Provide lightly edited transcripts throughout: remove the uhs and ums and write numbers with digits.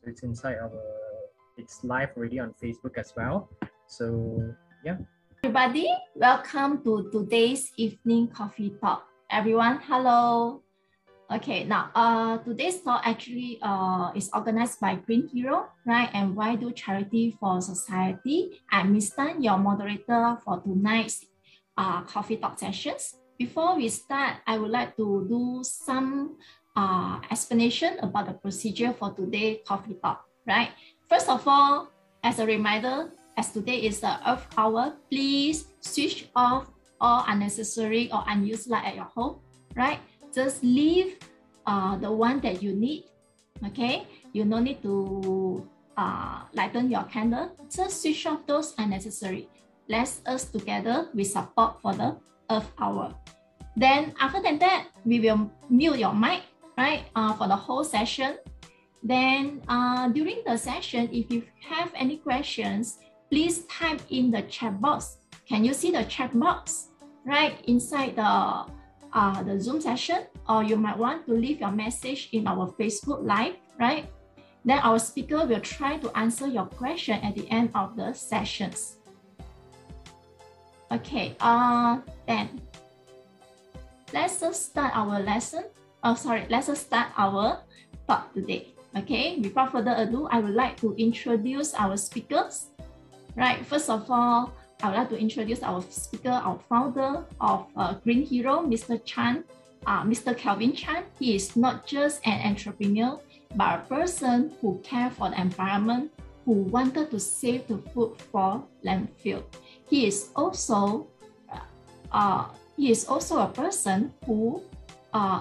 So it's inside it's live already on Facebook as well. So yeah. Everybody, welcome to today's evening coffee talk. Everyone, hello. Okay, now today's talk actually is organized by Green Hero, right? And why do charity for society? I'm Miss Tan, your moderator for tonight's coffee talk sessions. Before we start, I would like to do some explanation about the procedure for today's coffee talk, right? First of all, as a reminder, as today is the Earth Hour, please switch off all unnecessary or unused light at your home, right? Just leave the one that you need, okay? You no need to lighten your candle. Just switch off those unnecessary. Let's us together, we support for the Earth Hour. Then after that, we will mute your mic, right? For the whole session. Then during the session, if you have any questions, please type in the chat box. Can you see the chat box, right? Inside the Zoom session, or you might want to leave your message in our Facebook Live, right? Then our speaker will try to answer your question at the end of the sessions. Okay, then let's just start our lesson. Let's just start our talk today. Okay, without further ado, I would like to introduce our speakers. Right, first of all, I would like to introduce our speaker, our founder of Green Hero, Mr. Chan, Mr. Kelvin Chan. He is not just an entrepreneur, but a person who cares for the environment, who wanted to save the food for landfill. He is also a person who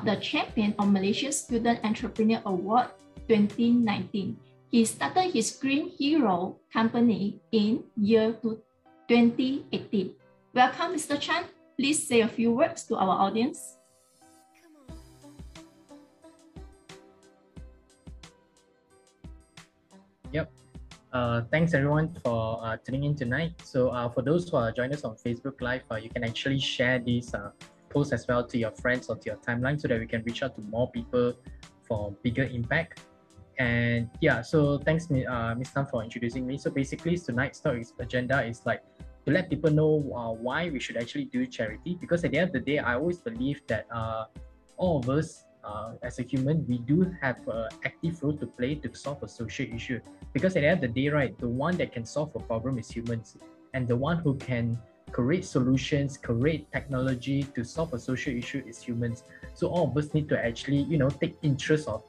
the champion of Malaysia Student Entrepreneur Award 2019. He started his Green Hero company in year 2018. Welcome, Mr. Chan. Please say a few words to our audience. Yep. Thanks everyone for tuning in tonight. So for those who are joining us on Facebook Live, you can actually share these posts as well to your friends or to your timeline so that we can reach out to more people for bigger impact. And yeah, so thanks Ms. Tan for introducing me. So basically tonight's talk agenda is like to let people know why we should actually do charity, because at the end of the day, I always believe that all of us as a human, we do have an active role to play to solve a social issue, because at the end of the day, right, the one that can solve a problem is humans, and the one who can create solutions, create technology to solve a social issue is humans. So all of us need to actually, take interest of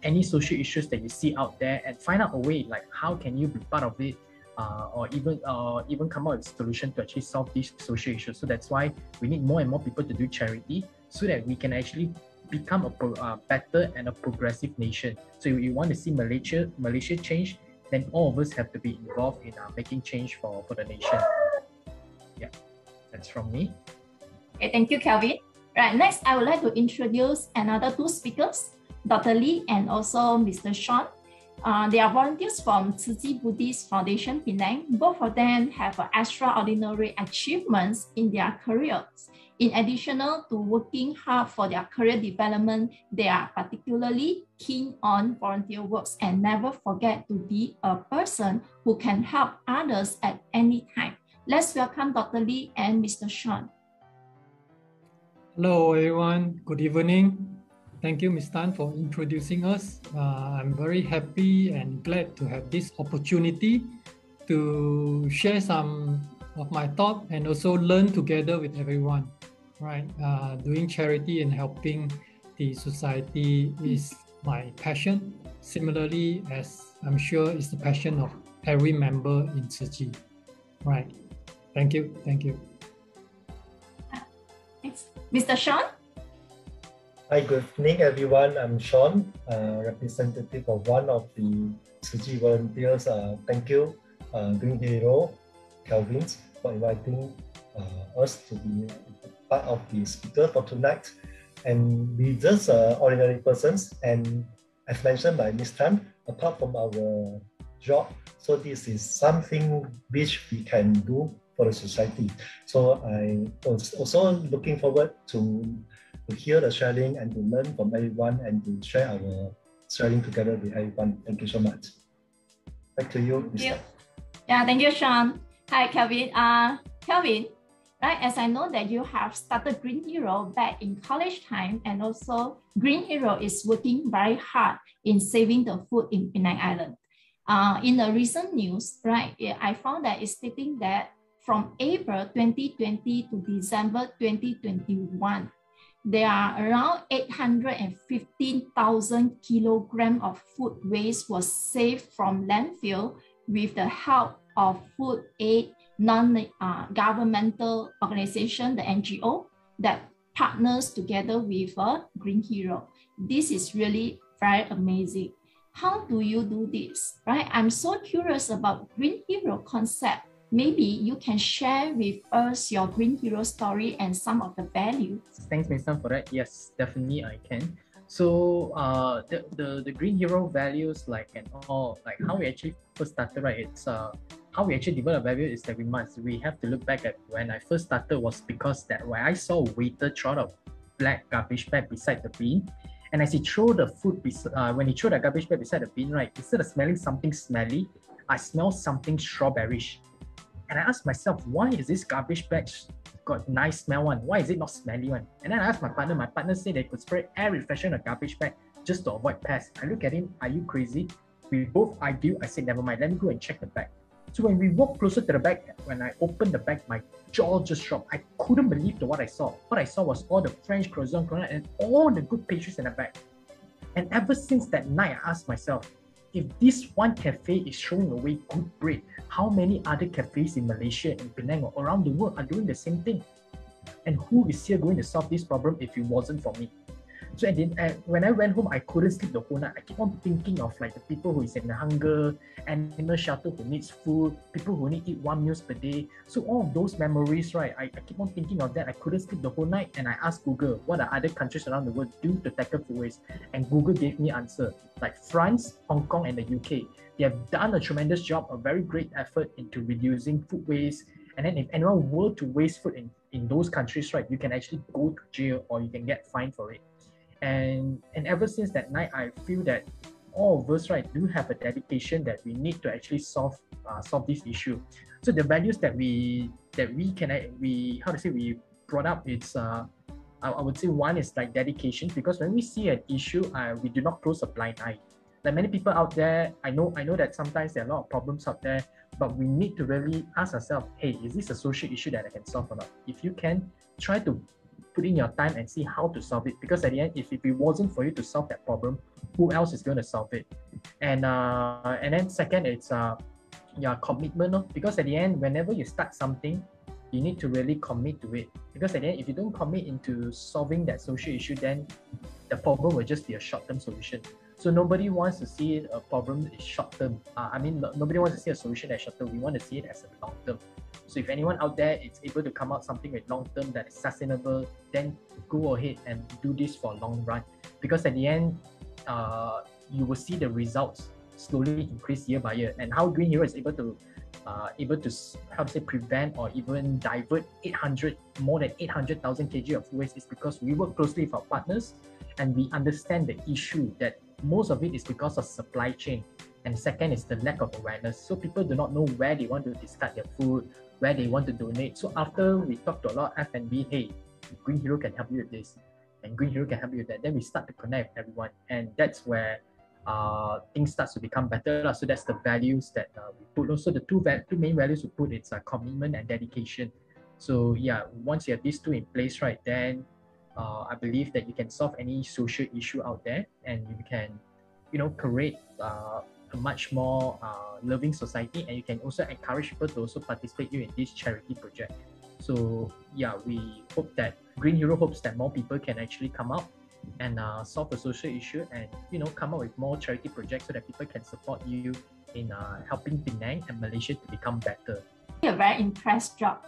any social issues that you see out there and find out a way like how can you be part of it, or even come up with a solution to actually solve these social issues. So that's why we need more and more people to do charity so that we can actually become a better and a progressive nation. So if you want to see Malaysia change, then all of us have to be involved in making change for the nation. Yeah, that's from me. Okay, thank you, Kelvin. Right, next I would like to introduce another two speakers, Dr. Lee and also Mr. Sean. They are volunteers from Tzu Chi Buddhist Foundation, Penang. Both of them have extraordinary achievements in their careers. In addition to working hard for their career development, they are particularly keen on volunteer works and never forget to be a person who can help others at any time. Let's welcome Dr. Lee and Mr. Sean. Hello, everyone. Good evening. Thank you, Ms. Tan, for introducing us. I'm very happy and glad to have this opportunity to share some of my thoughts and also learn together with everyone. Right, doing charity and helping the society is my passion. Similarly, as I'm sure it's the passion of every member in Tzu Chi. Right. Thank you. Thank you. Thanks. Mr. Sean? Hi, good evening, everyone. I'm Sean, representative of one of the Tzu Chi volunteers. Thank you, Green Hero, Kelvin, for inviting us to be part of the speaker for tonight. And we just ordinary persons, and as mentioned by Ms. Tan, apart from our job, so this is something which we can do for the society. So I was also looking forward to hear the sharing and to learn from everyone and to share our sharing together with everyone. Thank you so much. Back to you. Thank you. Yeah, thank you, Sean. Hi, Kelvin. Kelvin, right? As I know that you have started Green Hero back in college time, and also Green Hero is working very hard in saving the food in Penang Island. In the recent news, right, I found that it's stating that from April 2020 to December 2021, there are around 815,000 kilograms of food waste was saved from landfill with the help of food aid non-governmental organization, the NGO, that partners together with Green Hero. This is really very amazing. How do you do this, right? I'm so curious about Green Hero concept. Maybe you can share with us your Green Hero story and some of the values. Thanks, Mr. for that. Yes, definitely I can. So the Green Hero values, like, and all, like how we actually first started, right? It's how we actually develop value is that we have to look back at when I first started was because that when I saw a waiter throw a black garbage bag beside the bin, and as he threw the food, when he threw the garbage bag beside the bin, right, instead of smelling something smelly, I smelled something strawberryish. And I asked myself, why is this garbage bag got nice smell one? Why is it not smelly one? And then I asked my partner said they could spray air refresher in a garbage bag just to avoid pests. I look at him, are you crazy? We both argued. I said, never mind, let me go and check the bag. So when we walked closer to the bag, when I opened the bag, my jaw just dropped. I couldn't believe what I saw. What I saw was all the French croissant and all the good pastries in the bag. And ever since that night, I asked myself, if this one cafe is throwing away good bread, how many other cafes in Malaysia and Penang or around the world are doing the same thing? And who is here going to solve this problem if it wasn't for me? So when I went home, I couldn't sleep the whole night. I keep on thinking of like the people who is in hunger, animal shelter who needs food, people who need to eat 1 meal per day. So all of those memories, right? I keep on thinking of that. I couldn't sleep the whole night, and I asked Google, what are other countries around the world do to tackle food waste? And Google gave me answer like France, Hong Kong, and the UK. They have done a tremendous job, a very great effort into reducing food waste. And then if anyone were to waste food in those countries, right, you can actually go to jail or you can get fined for it. And ever since that night, I feel that all of us, right, do have a dedication that we need to actually solve this issue. So the values that we brought up, it's I would say one is like dedication, because when we see an issue, we do not close a blind eye. Like many people out there, I know that sometimes there are a lot of problems out there, but we need to really ask ourselves, hey, is this a social issue that I can solve or not? If you can, try to put in your time and see how to solve it, because at the end, if it wasn't for you to solve that problem, who else is going to solve it? And then second, it's your commitment, because at the end, whenever you start something, you need to really commit to it, because at the end, if you don't commit into solving that social issue, then the problem will just be a short-term solution. So nobody wants to see a problem is short-term. Nobody wants to see a solution as short-term. We want to see it as a long-term. So if anyone out there is able to come out something with long-term that is sustainable, then go ahead and do this for a long run. Because at the end, you will see the results slowly increase year by year. And how Green Hero is able to prevent or even divert more than 800,000 kg of waste is because we work closely with our partners and we understand the issue that most of it is because of supply chain. And second is the lack of awareness. So people do not know where they want to discard their food, where they want to donate. So after we talk to a lot of F&B, hey, Green Hero can help you with this, and Green Hero can help you with that. Then we start to connect with everyone, and that's where things start to become better. So that's the values that we put. Also, the two main values we put, it's commitment and dedication. So yeah, once you have these two in place, right, then I believe that you can solve any social issue out there, and you can, create a much more loving society, and you can also encourage people to also participate in this charity project. So yeah, we hope that Green Hero hopes that more people can actually come out and solve a social issue, and come up with more charity projects so that people can support you in helping Penang and Malaysia to become better. A very impressive job.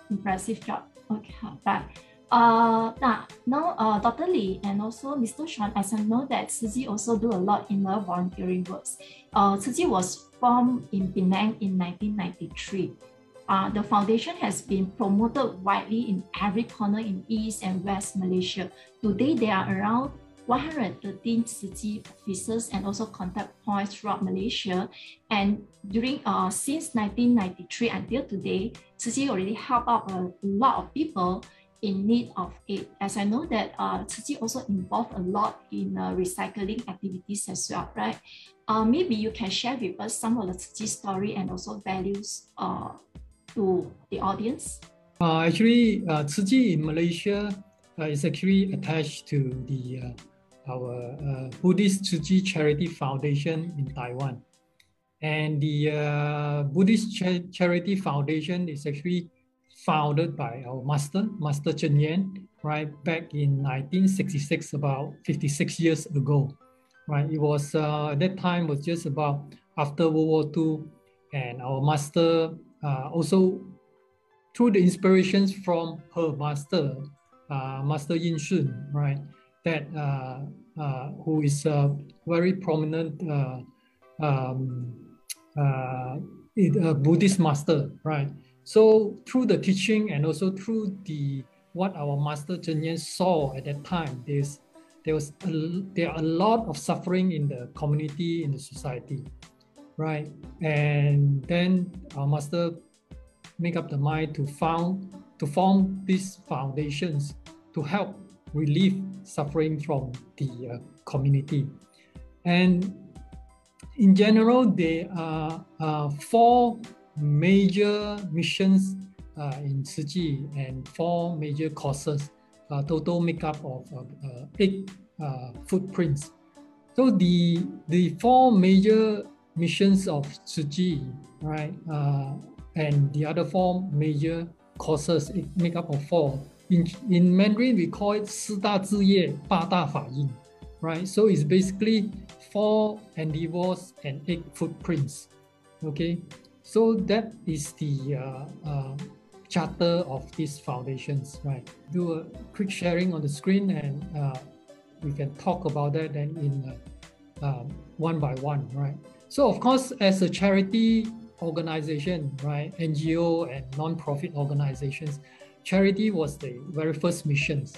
Okay, right. Now, Dr. Lee and also Mr. Sean, as I know that Tzu Chi also do a lot in the volunteering works. Tzu Chi was formed in Penang in 1993. The foundation has been promoted widely in every corner in East and West Malaysia. Today, there are around 113 Tzu Chi offices and also contact points throughout Malaysia. And during since 1993 until today, Tzu Chi already helped out a lot of people in need of aid. As I know that Tzu Chi also involved a lot in recycling activities as well, right? Maybe you can share with us some of the Tzu Chi story and also values to the audience. Actually, Tzu Chi in Malaysia is actually attached to the our Buddhist Tzu Chi Charity Foundation in Taiwan. And the Buddhist Charity Foundation is actually founded by our Master Chen Yan, right, back in 1966, about 56 years ago, right? It was, at that time was just about after World War II, and our master also, through the inspirations from her master, Master Yin Shun, right, that who is a very prominent Buddhist master, right? So through the teaching and also through the what our Master Chen Yan saw at that time, there are a lot of suffering in the community, in the society, right? And then our master make up the mind to form these foundations to help relieve suffering from the community. And in general, there are 4 major missions in Tzu Chi and 4 major causes, total makeup of 8 footprints. So the 4 major missions of Tzu Chi, right, and the other 4 major causes, it make up of 4. In Mandarin, we call it 4大志业, 8大法印, right? So it's basically 4 endeavors and 8 footprints. Okay, so that is the charter of these foundations, right? Do a quick sharing on the screen, and we can talk about that then in one by one, right? So of course, as a charity organization, right, NGO and non-profit organizations, charity was the very first missions,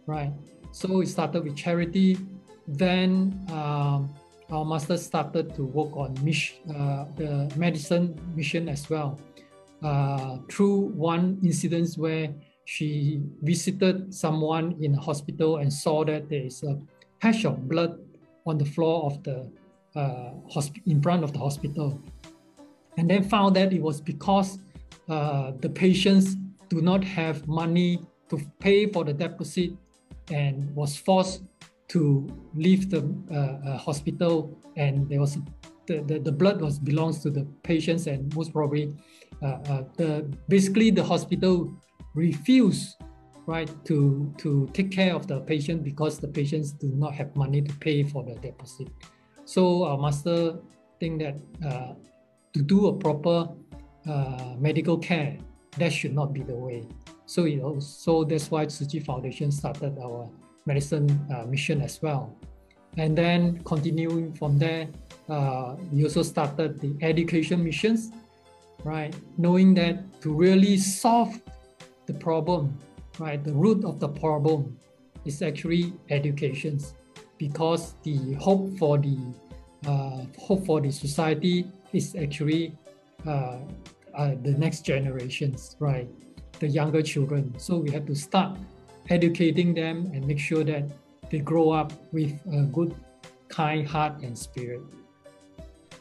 right? So we started with charity, then our master started to work on the medicine mission as well, through one incident where she visited someone in a hospital and saw that there is a patch of blood on the floor of the in front of the hospital, and then found that it was because the patients do not have money to pay for the deposit and was forced to leave the hospital, and there was the blood belongs to the patients, and most probably basically the hospital refused, right, to take care of the patient because the patients do not have money to pay for the deposit. So our master think that to do a proper medical care, that should not be the way. So that's why Tzu Chi Foundation started our medicine mission as well. And then continuing from there, we also started the education missions, right? Knowing that to really solve the problem, right, the root of the problem is actually education, because the hope for the society is actually the next generations, right, the younger children. So we have to start educating them and make sure that they grow up with a good, kind heart and spirit.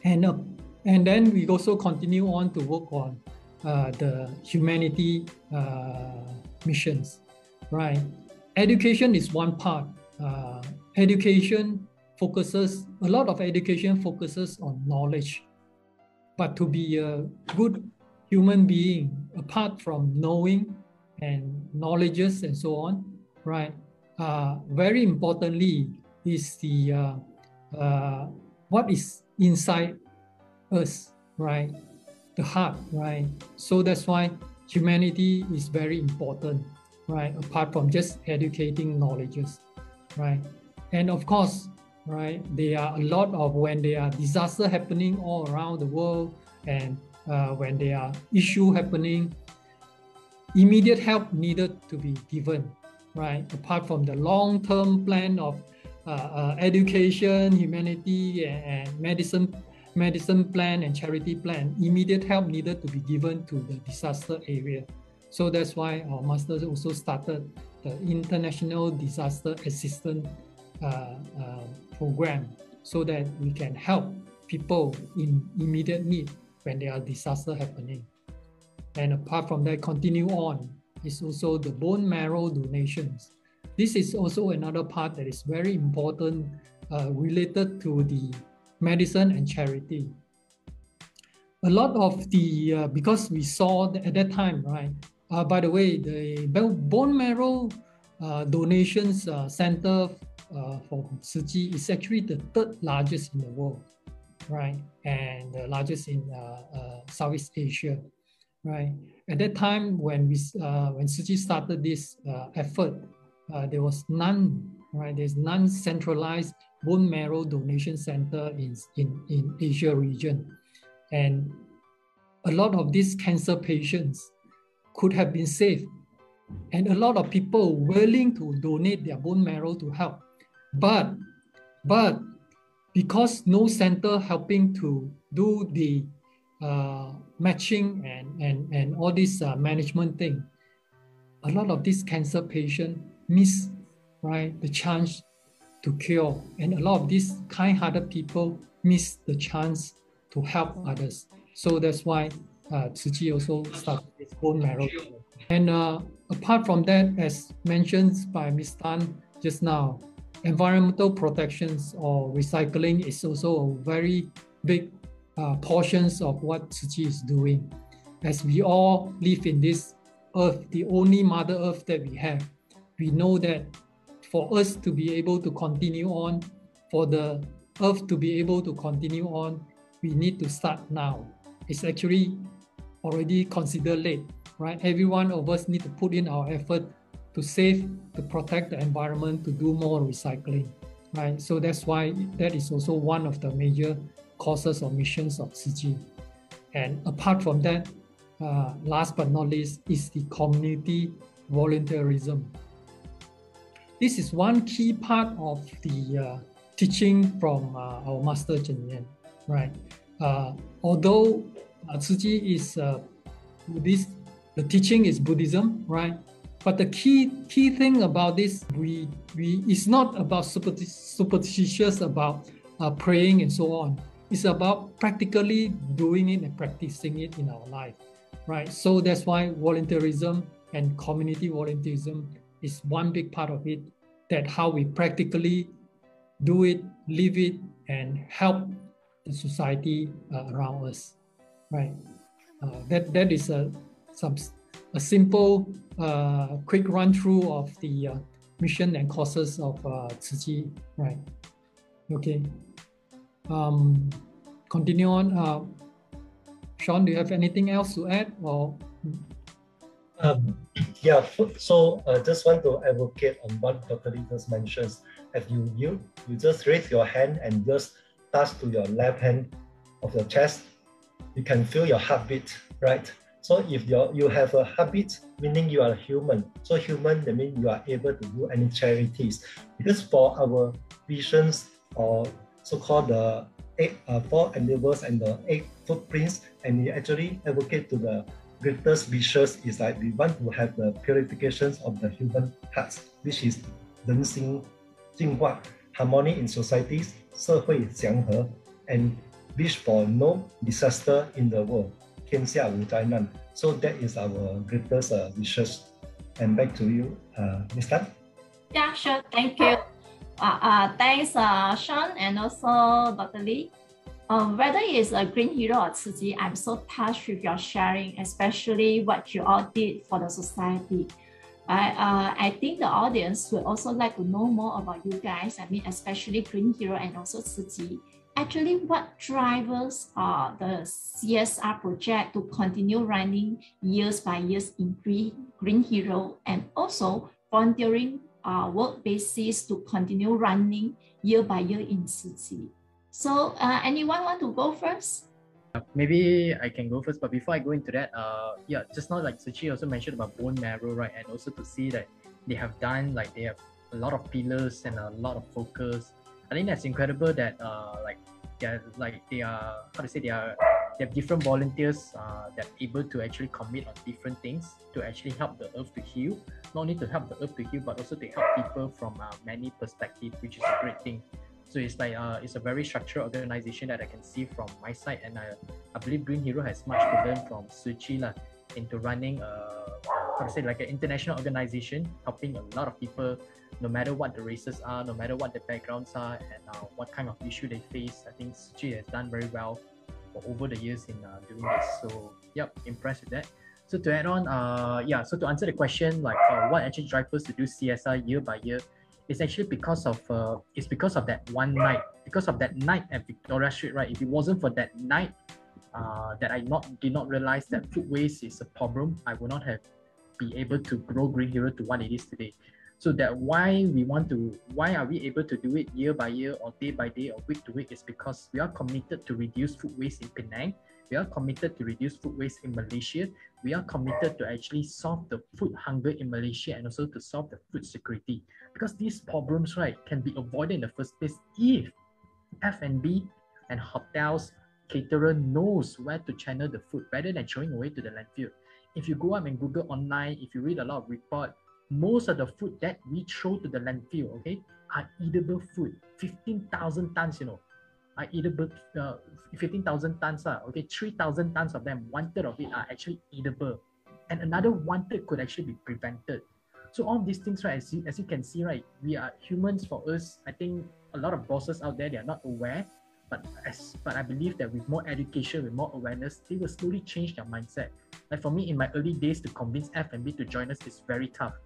And then we also continue on to work on the humanity missions, right? Education is one part. Education focuses, a lot of education focuses on knowledge. But to be a good human being, apart from knowing and knowledges and so on, right? Very importantly is the what is inside us, right? The heart, right? So that's why humanity is very important, right? Apart from just educating knowledges, right? And of course, right, there are a lot of, when there are disasters happening all around the world, and when there are issues happening, immediate help needed to be given, right? Apart from the long-term plan of education, humanity, and medicine plan and charity plan. Immediate help needed to be given to the disaster area. So that's why our masters also started the International Disaster Assistance Program, so that we can help people in immediate need when there are disaster happening. And apart from that, continue on is also the bone marrow donations. This is also another part that is very important related to the medicine and charity. A lot of the, because we saw at that time, right? By the way, the bone marrow donations center for Tzu Chi is actually the third largest in the world, right? And the largest in Southeast Asia, right? At that time, when Tzu Chi started this effort, there was none, right? There's none centralized bone marrow donation center in Asia region. And a lot of these cancer patients could have been saved. And a lot of people willing to donate their bone marrow to help. But because no center helping to do the matching and all this management thing, a lot of these cancer patients miss, right, the chance to cure. And a lot of these kind-hearted people miss the chance to help others. So that's why Tzu Chi also started this bone marrow. And apart from that, as mentioned by Ms. Tan just now, environmental protections or recycling is also a very big portions of what Tzu Chi is doing. As we all live in this earth, the only Mother Earth that we have, we know that for us to be able to continue on, for the earth to be able to continue on, we need to start now. It's actually already considered late, right? Every one of us need to put in our effort to save, to protect the environment, to do more recycling, right? So that's why that is also one of the major causes or missions of Tzu Chi. And apart from that, last but not least, is the community volunteerism. This is one key part of the teaching from our Master Cheng Yen, right? Although Tzu Chi is Buddhist, the teaching is Buddhism, right? But the key thing about this, it's not about superstitious about praying and so on. It's about practically doing it and practicing it in our life, right? So that's why volunteerism and community volunteerism is one big part of it, that how we practically do it, live it, and help the society around us, right? That is a simple, quick run through of the mission and causes of Tzu Chi, right? Okay. Continue on. Sean, do you have anything else to add? Or yeah, so just want to advocate on what Dr. Lee just mentions. If you just raise your hand and just touch to your left hand of your chest, you can feel your heartbeat, right? So if you have a heartbeat, meaning you are human. So human, that means you are able to do any charities. Because for our visions, or so-called the 4 endeavors and the 8 footprints, and we actually advocate to the greatest wishes is like we want to have the purifications of the human hearts, which is 人心净化, harmony in societies, 社会祥和, and wish for no disaster in the world, 天下无灾难. So that is our greatest wishes. And back to you, Ms. Tan. Yeah, sure. Thank you. Thanks, Sean, and also Dr. Lee. Whether it's a Green Hero or Tzu Chi, I'm so touched with your sharing, especially what you all did for the society. I think the audience would also like to know more about you guys. I mean, especially Green Hero and also Tzu Chi. Actually, what drivers are the CSR project to continue running years by years in Green Hero, and also volunteering work basis to continue running year by year in Tzu Chi? So anyone want to go first? Maybe I can go first, but before I go into that, yeah, just now like Tzu Chi also mentioned about bone marrow, right? And also to see that they have done, like they have a lot of pillars and a lot of focus. I think that's incredible that they have different volunteers that are able to actually commit on different things to actually help the earth to heal. Not only to help the earth to heal, but also to help people from many perspectives, which is a great thing. So it's like it's a very structured organization that I can see from my side, and I believe Green Hero has much to learn from Suchi into running like an international organization, helping a lot of people, no matter what the races are, no matter what the backgrounds are, and what kind of issue they face. I think Suchi has done very well for over the years in doing this. So yep, impressed with that. So to add on, so to answer the question, like what actually drives us to do CSR year by year, it's actually because of that one night, because of that night at Victoria Street, right? If it wasn't for that night, that I did not realize that food waste is a problem, I would not have be able to grow Green Hero to what it is today. So that why are we able to do it year by year or day by day or week to week is because we are committed to reduce food waste in Penang. We are committed to reduce food waste in Malaysia. We are committed to actually solve the food hunger in Malaysia and also to solve the food security. Because these problems, right, can be avoided in the first place if F&B and hotels, caterer knows where to channel the food rather than throwing away to the landfill. If you go up and Google online, if you read a lot of report, most of the food that we throw to the landfill, okay, are edible food. 15,000 tons, are edible. 15,000 tons, okay, 3,000 tons of them, 1/3 of it are actually edible, and another 1/3 could actually be prevented. So all these things, right, as you can see, right, we are humans. For us, I think a lot of bosses out there, they are not aware, but I believe that with more education, with more awareness, they will slowly change their mindset. Like for me, in my early days, to convince F&B to join us is very tough.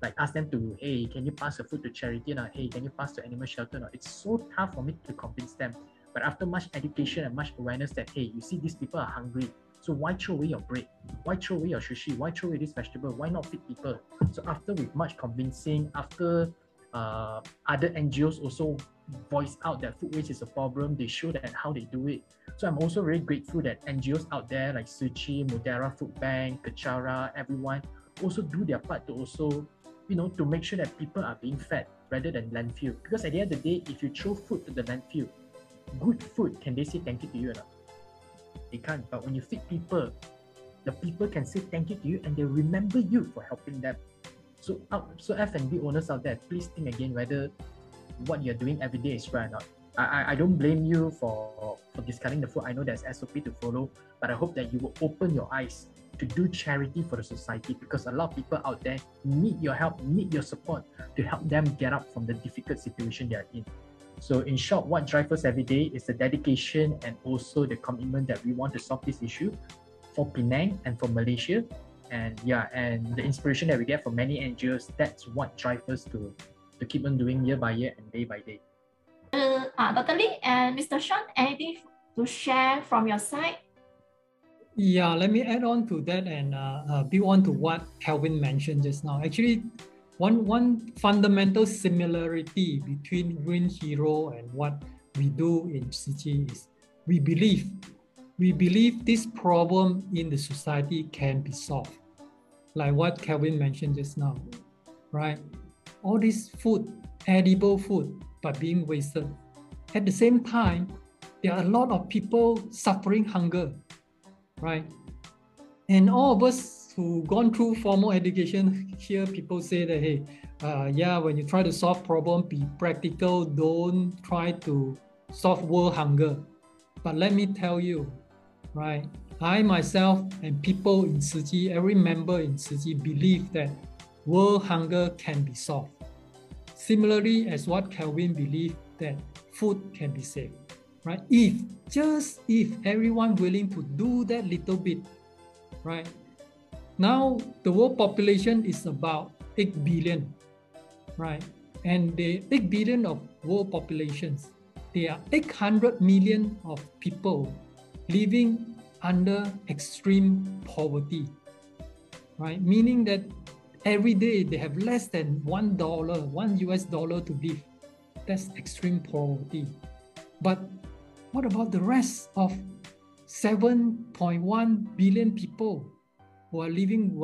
Like ask them to, hey, can you pass your food to charity? Hey, can you pass to animal shelter? It's so tough for me to convince them. But after much education and much awareness that, hey, you see these people are hungry, so why throw away your bread? Why throw away your sushi? Why throw away this vegetable? Why not feed people? So after with much convincing, after other NGOs also voice out that food waste is a problem, they show that how they do it. So I'm also very grateful that NGOs out there like Suchi, Mudara Food Bank, Kechara, everyone also do their part to also, to make sure that people are being fed rather than landfill. Because at the end of the day, if you throw food to the landfill, good food, can they say thank you to you or not? They can't. But when you feed people, the people can say thank you to you and they remember you for helping them. So F&B owners out there, please think again whether what you're doing every day is right or not. I don't blame you for discarding the food. I know there's SOP to follow, but I hope that you will open your eyes to do charity for the society, because a lot of people out there need your help, need your support to help them get up from the difficult situation they are in. So in short, what drives us every day is the dedication and also the commitment that we want to solve this issue for Penang and for Malaysia. And the inspiration that we get from many NGOs, that's what drives us to keep on doing year by year and day by day. Dr. Lee and Mr. Sean, anything to share from your side? Yeah, let me add on to that and build on to what Kelvin mentioned just now. Actually, one fundamental similarity between Green Hero and what we do in Suchi is we believe this problem in the society can be solved. Like what Kelvin mentioned just now, right? All this food, edible food, but being wasted. At the same time, there are a lot of people suffering hunger, right? And all of us who gone through formal education, hear people say that, hey, when you try to solve problem, be practical, don't try to solve world hunger. But let me tell you, right, I myself and people in Tzu Chi, every member in Tzu Chi believe that world hunger can be solved. Similarly, as what Kelvin believed, that food can be saved, right? If everyone willing to do that little bit, right? Now, the world population is about 8 billion, right? And the 8 billion of world populations, there are 800 million of people living under extreme poverty, right? Meaning that every day they have less than $1 to live. That's extreme poverty. But what about the rest of 7.1 billion people who are living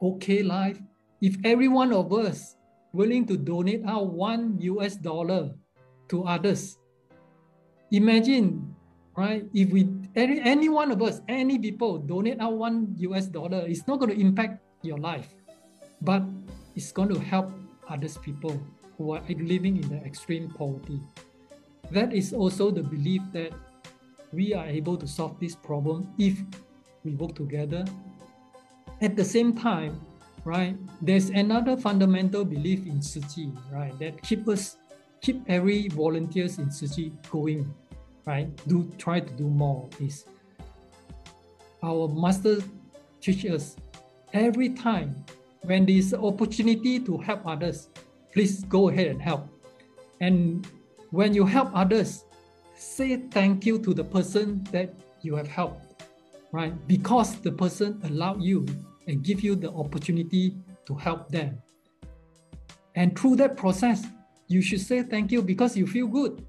okay life? If every one of us willing to donate out $1 to others. Imagine, right? If any one of us, any people donate out $1, it's not going to impact your life, but it's going to help others people who are living in the extreme poverty. That is also the belief that we are able to solve this problem if we work together. At the same time, right, there's another fundamental belief in Tzu Chi, right, that keep every volunteers in Tzu Chi going, right? Try to do more. Is our master teach us every time when there's an opportunity to help others, please go ahead and help. And when you help others, say thank you to the person that you have helped, right? Because the person allowed you and give you the opportunity to help them. And through that process, you should say thank you because you feel good,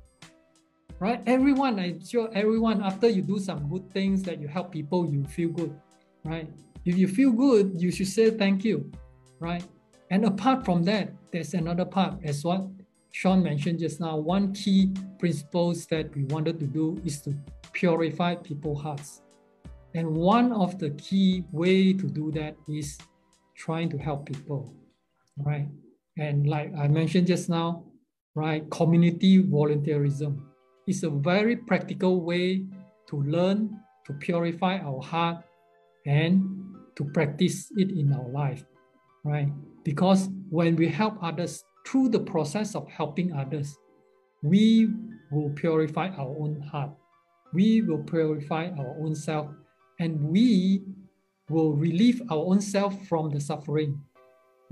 right? Everyone, I'm sure everyone, after you do some good things that you help people, you feel good, right? If you feel good, you should say thank you, right? And apart from that, there's another part, as what Sean mentioned just now. One key principles that we wanted to do is to purify people's hearts. And one of the key way to do that is trying to help people, right? And like I mentioned just now, right, community volunteerism is a very practical way to learn to purify our heart and to practice it in our life, right? Because when we help others, through the process of helping others, we will purify our own heart. We will purify our own self, and we will relieve our own self from the suffering,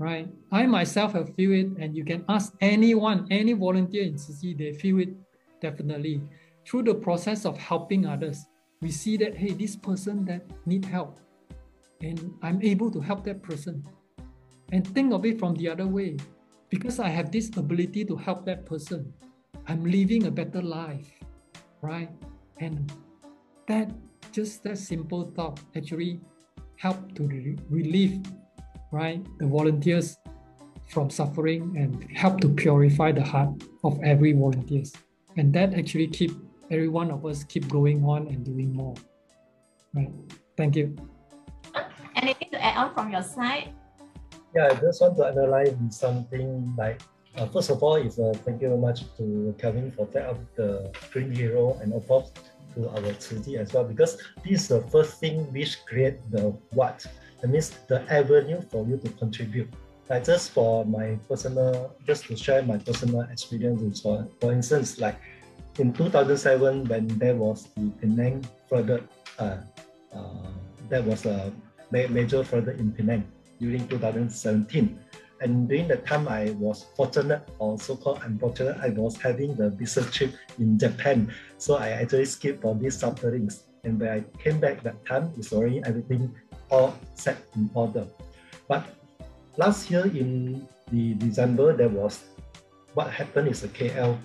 right? I myself have feel it, and you can ask anyone, any volunteer in Tzu Chi, they feel it definitely. Through the process of helping others, we see that, hey, this person that need help, and I'm able to help that person. And think of it from the other way. Because I have this ability to help that person, I'm living a better life, right? And that simple thought actually help to relieve, right, the volunteers from suffering and help to purify the heart of every volunteers. And that actually keep every one of us keep going on and doing more, right? Thank you. Anything to add on from your side? Yeah, I just want to underline something like, first of all, thank you very much to Kelvin for setting up the Green Hero, and of course to our Tzu Chi as well, because this is the first thing which create the what. That means the avenue for you to contribute. Like just to share my personal experience, for instance, like in 2007 when there was the Penang flood, there was a major flood in Penang during 2017. And during that time, I was fortunate, or so-called unfortunate, I was having the business trip in Japan. So I actually skipped for these sufferings. And when I came back that time, it's already everything all set in order. But last year in the December, what happened is a KL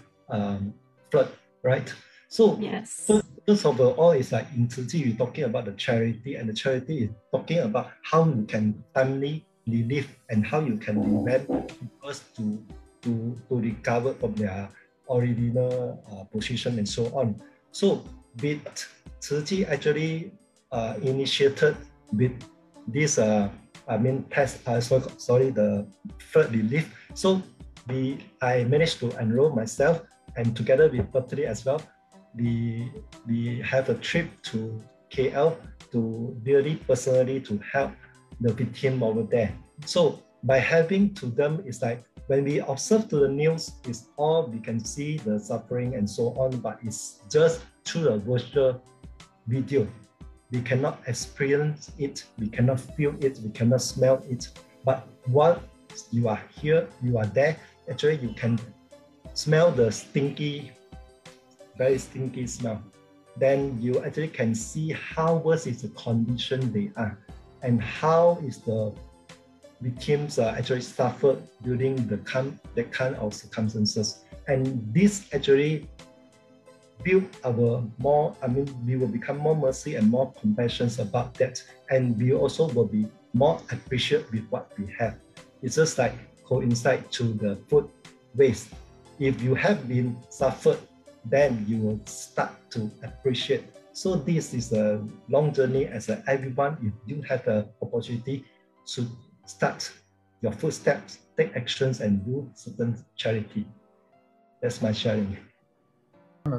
flood, right? So yes. First of all, it's like in Tzu Chi, we're talking about the charity, and the charity is talking about how you can timely relieve and how you can prevent people to recover from their original position and so on. So with Tzu Chi actually initiated with this the flood relief. So I managed to enroll myself, and together with Berkeley as well, we have a trip to KL to really personally to help the victim over there. So by having to them, it's like when we observe to the news, it's all we can see the suffering and so on, but it's just through a virtual video. We cannot experience it, we cannot feel it, we cannot smell it. But while you are here, you are there, actually you can smell the very stinky smell. Then you actually can see how worse is the condition they are, and how is the victims actually suffered during that kind of circumstances. And this actually build we will become more mercy and more compassion about that, and we also will be more appreciative with what we have. It's just like coincide to the food waste. If you have been suffered, then you will start to appreciate. So this is a long journey as everyone, if you have the opportunity to start your footsteps, take actions and do certain charity. That's my sharing.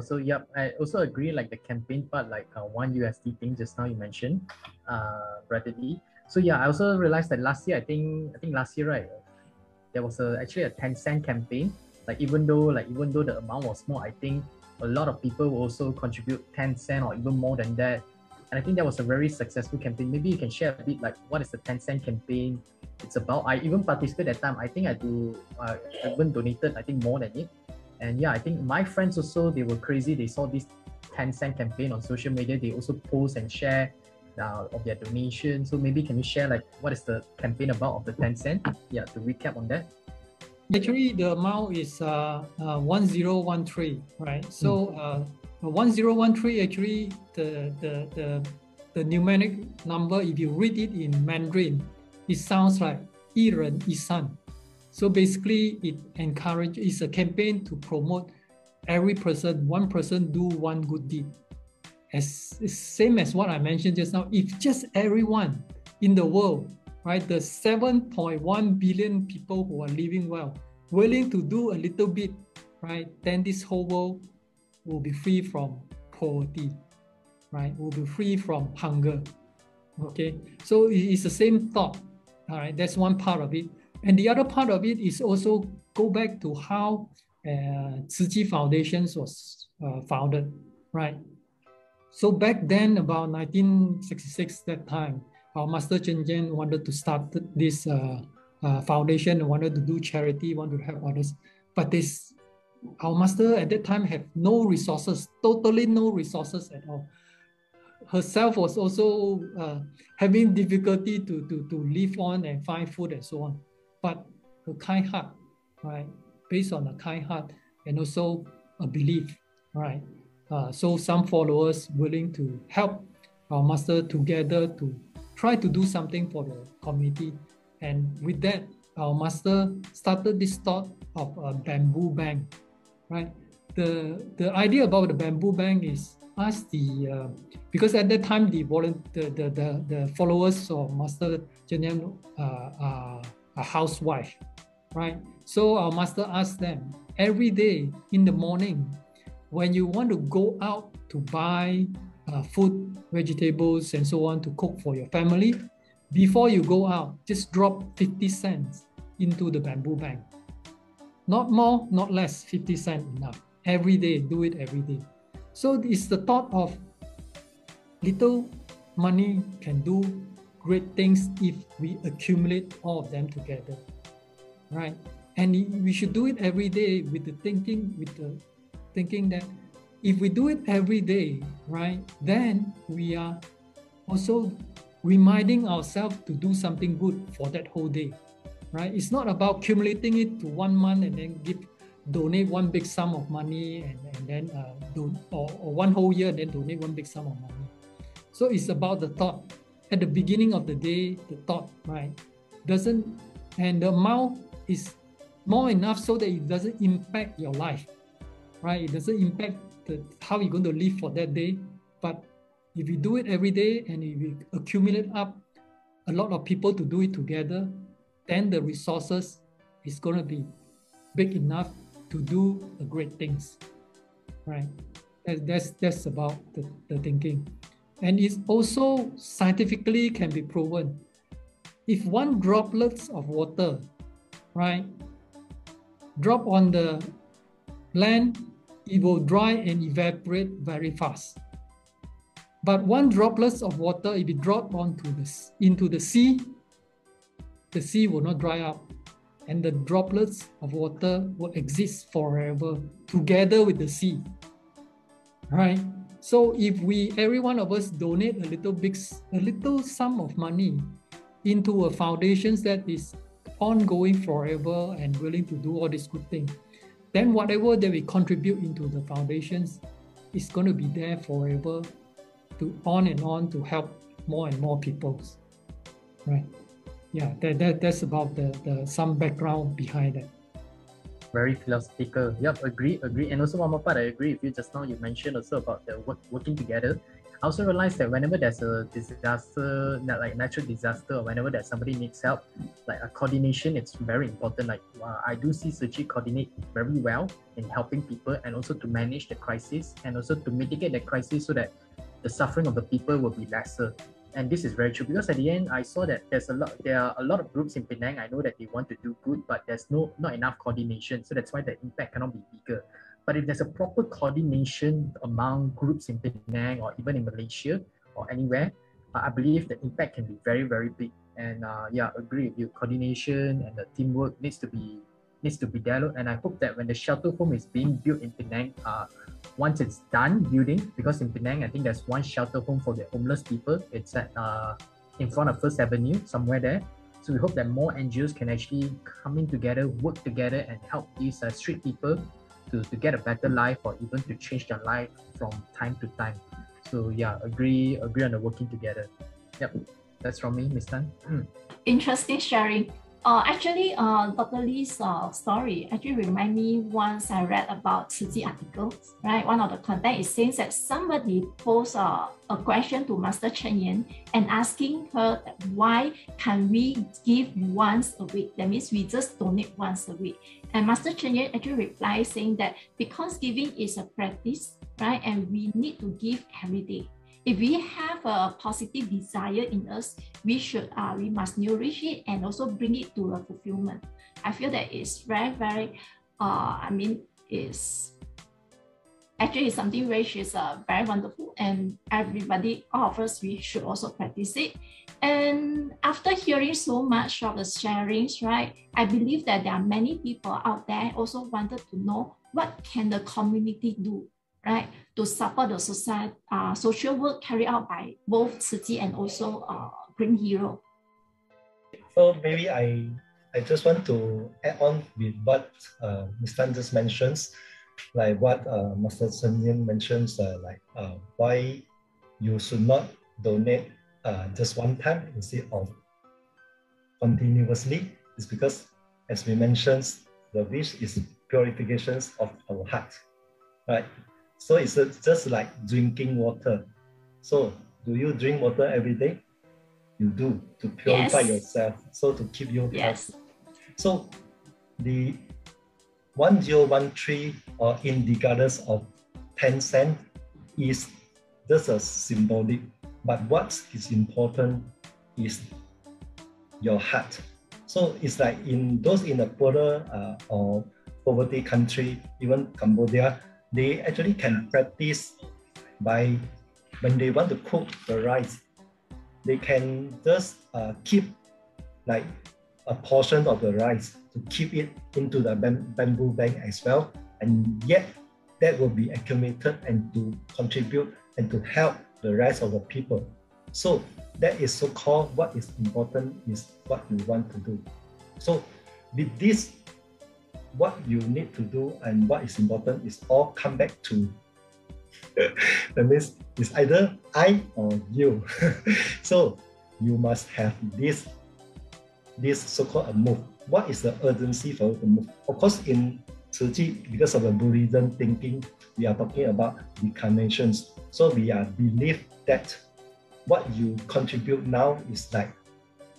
So yeah, I also agree like the campaign part, like $1 thing just now you mentioned, Brother D. So yeah, I also realized that last year, I think last year, right, there was actually a 10-cent campaign. Like even though the amount was small, I think a lot of people will also contribute 10 cents or even more than that. And I think that was a very successful campaign. Maybe you can share a bit like what is the 10-cent campaign it's about. I even participated that time. I think I even donated, I think more than it. And yeah, I think my friends also, they were crazy. They saw this 10-cent campaign on social media. They also post and share of their donation. So maybe can you share like what is the campaign about of the 10 cent? Yeah, to recap on that. Actually, the amount is 1013, right? So 1013 actually the numeric number, if you read it in Mandarin, it sounds like 一人一善. So basically, it encourages, it's a campaign to promote every person, one person do one good deed. As same as what I mentioned just now, if just everyone in the world, right, the 7.1 billion people who are living well, willing to do a little bit, right, then this whole world will be free from poverty, right, will be free from hunger. Okay, so it's the same thought. All right, that's one part of it. And the other part of it is also go back to how Tzu Chi Foundation was founded, right? So back then, about 1966, that time, our Master Chen Jen wanted to start this foundation, wanted to do charity, wanted to help others. But our Master at that time had no resources, totally no resources at all. Herself was also having difficulty to live on and find food and so on. But a kind heart, right? Based on a kind heart and also a belief, right? So some followers willing to help our Master together to try to do something for the community. And with that, our Master started this thought of a bamboo bank, right? The idea about the bamboo bank is because at that time the followers of Master Chen Yan are a housewife, right? So our Master asked them every day in the morning, when you want to go out to buy food, vegetables, and so on to cook for your family, before you go out, just drop 50 cents into the bamboo bank. Not more, not less, 50 cents enough. Every day, do it every day. So it's the thought of little money can do great things if we accumulate all of them together, right? And we should do it every day with the thinking that if we do it every day, right, then we are also reminding ourselves to do something good for that whole day, right? It's not about accumulating it to 1 month and then donate one big sum of money and then or 1 whole year and then donate one big sum of money. So it's about the thought. At the beginning of the day, the thought, right, and the amount is more enough so that it doesn't impact your life, right? It doesn't impact how you're going to live for that day. But if you do it every day and if you accumulate up a lot of people to do it together, then the resources is going to be big enough to do great things, right? That's about the thinking. And it's also scientifically can be proven. If one droplets of water, right, drop on the land, it will dry and evaporate very fast. But one droplet of water, if it drop into the sea will not dry up. And the droplets of water will exist forever together with the sea, right? So if every one of us donate a little sum of money into a foundation that is ongoing forever and willing to do all these good things, then whatever that we contribute into the foundations is going to be there forever to on and on to help more and more people, right? yeah, that's about the some background behind it. Very philosophical. Yep, agree. And also one more part, I agree with you just now. You mentioned also about the working together. I also realized that whenever there's a disaster, like natural disaster, or whenever that somebody needs help, like a coordination, it's very important. Like I do see Tzu Chi coordinate very well in helping people and also to manage the crisis and also to mitigate the crisis so that the suffering of the people will be lesser. And this is very true because at the end, I saw that there are a lot of groups in Penang. I know that they want to do good, but there's not enough coordination. So that's why the impact cannot be bigger. But if there's a proper coordination among groups in Penang or even in Malaysia or anywhere, I believe the impact can be very, very big. And yeah, agree with you. Coordination and the teamwork needs to be there. And I hope that when the shelter home is being built in Penang, once it's done building, because in Penang, I think there's one shelter home for the homeless people. It's at in front of First Avenue, somewhere there. So we hope that more NGOs can actually come in together, work together, and help these street people to get a better life or even to change their life from time to time. So yeah, agree on the working together. Yep, that's from me, Ms. Tan. Interesting sharing. Actually, Dr. Lee's story actually remind me once I read about Tzu Chi articles, right? One of the content is saying that somebody posed a question to Master Chen Yan and asking her that why can we give once a week? That means we just donate once a week. And Master Chen Yan actually replied saying that because giving is a practice, right? And we need to give every day. If we have a positive desire in us, we must nourish it and also bring it to a fulfillment. I feel that it's very, very, it's actually something which is very wonderful, and everybody, all of us, we should also practice it. And after hearing so much of the sharings, right, I believe that there are many people out there also wanted to know what can the community do, right, to support the society, social work carried out by both Tzu Chi and also Green Hero. So maybe I just want to add on with what Ms. Tan just mentions, like what Master Chen Yan mentions, why you should not donate just one time instead of continuously. Is because, as we mentioned, the wish is purifications of our heart, right? So it's just like drinking water. So do you drink water every day? You do, to purify yourself, so to keep you healthy. So the 1013 or in the goddess of 10 cents is just a symbolic, but what is important is your heart. So it's like in those in a poorer or poverty country, even Cambodia, they actually can practice by when they want to cook the rice, they can just keep like a portion of the rice to keep it into the bamboo bag as well, and yet that will be accumulated and to contribute and to help the rest of the people. So that is so-called what is important is what you want to do. So with this, what you need to do and what is important is all come back to that means it's either I or you. So you must have this so-called a move. What is the urgency for the move? Of course, in Tzu Chi, because of the Buddhism thinking, we are talking about incarnations. So we are believe that what you contribute now is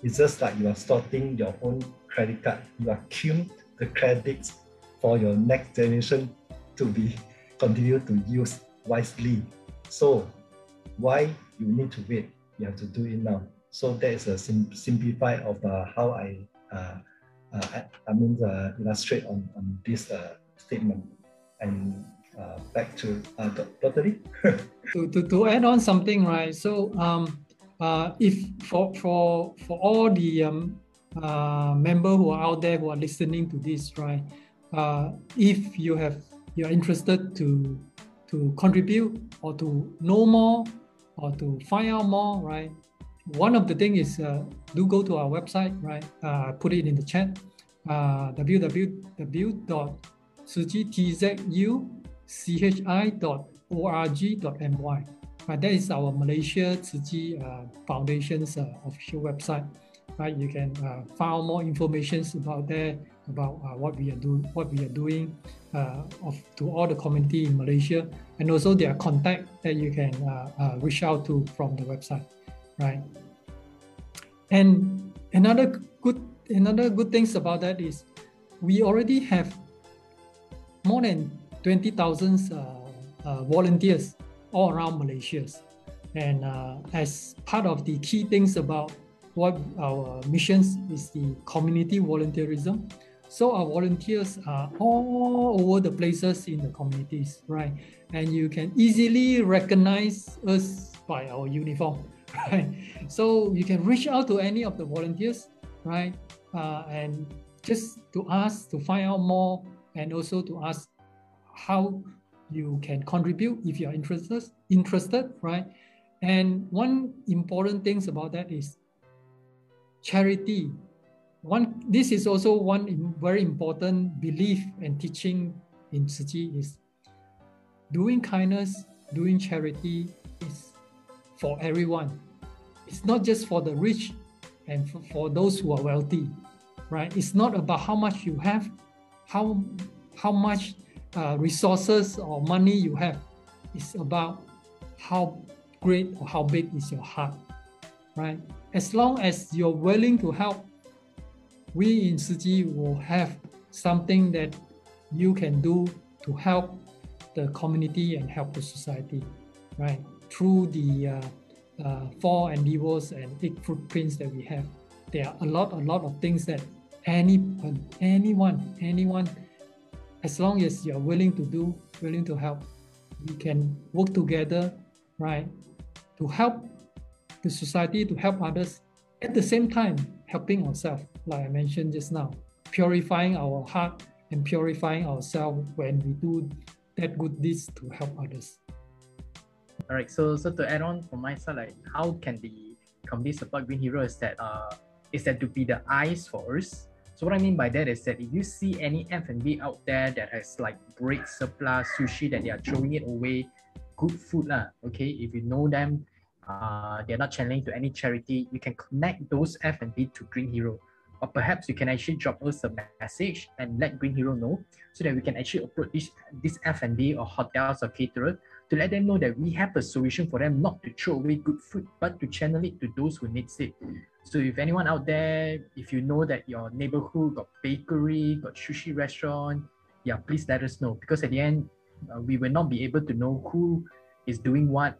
it's just like you are starting your own credit card. You are queuing the credits for your next generation to be continue to use wisely. So why you need to wait? You have to do it now. So that is a simplify of how I illustrate on this statement. And back to Dr. Lee. to add on something, right? So if for all the members who are out there who are listening to this, right? If you're interested to contribute or to know more or to find out more, right? One of the things is do go to our website, right? Put it in the chat, www.tzuchi.org.my. That is our Malaysia Tzu Chi Foundation's official website. right? You can find out more information about that, about what we are doing to all the community in Malaysia, and also their contact that you can reach out to from the website, right? And another good things about that is we already have more than 20,000 volunteers all around Malaysia. And as part of the key things about what our missions is the community volunteerism. So our volunteers are all over the places in the communities, right? And you can easily recognize us by our uniform, right? So you can reach out to any of the volunteers, right? And just to ask to find out more, and also to ask how you can contribute if you're interested, right? And one important thing about that is charity. This is also one very important belief and teaching in Tzu Chi is doing kindness, doing charity is for everyone. It's not just for the rich and for those who are wealthy, right? It's not about how much you have, how much resources or money you have. It's about how great or how big is your heart, right? As long as you're willing to help, we in Tzu Chi will have something that you can do to help the community and help the society, right? Through the 4 endeavors and 8 footprints that we have. There are a lot of things that anyone, as long as you're willing to do, willing to help, we can work together, right? To help the society, to help others, at the same time, helping ourselves, like I mentioned just now, purifying our heart and purifying ourselves when we do that good deeds to help others. All right, so to add on from my side, like how can the community support Green Hero is that to be the eyes for us. So what I mean by that is that if you see any F&B out there that has like bread surplus, sushi that they are throwing it away, good food lah, okay, if you know them, they're not channeling to any charity, you can connect those F&B to Green Hero. Or perhaps you can actually drop us a message and let Green Hero know so that we can actually approach this F&B or hotels or caterer to let them know that we have a solution for them not to throw away good food, but to channel it to those who needs it. So if anyone out there, if you know that your neighborhood got bakery, got sushi restaurant, yeah, please let us know, because at the end, we will not be able to know who is doing what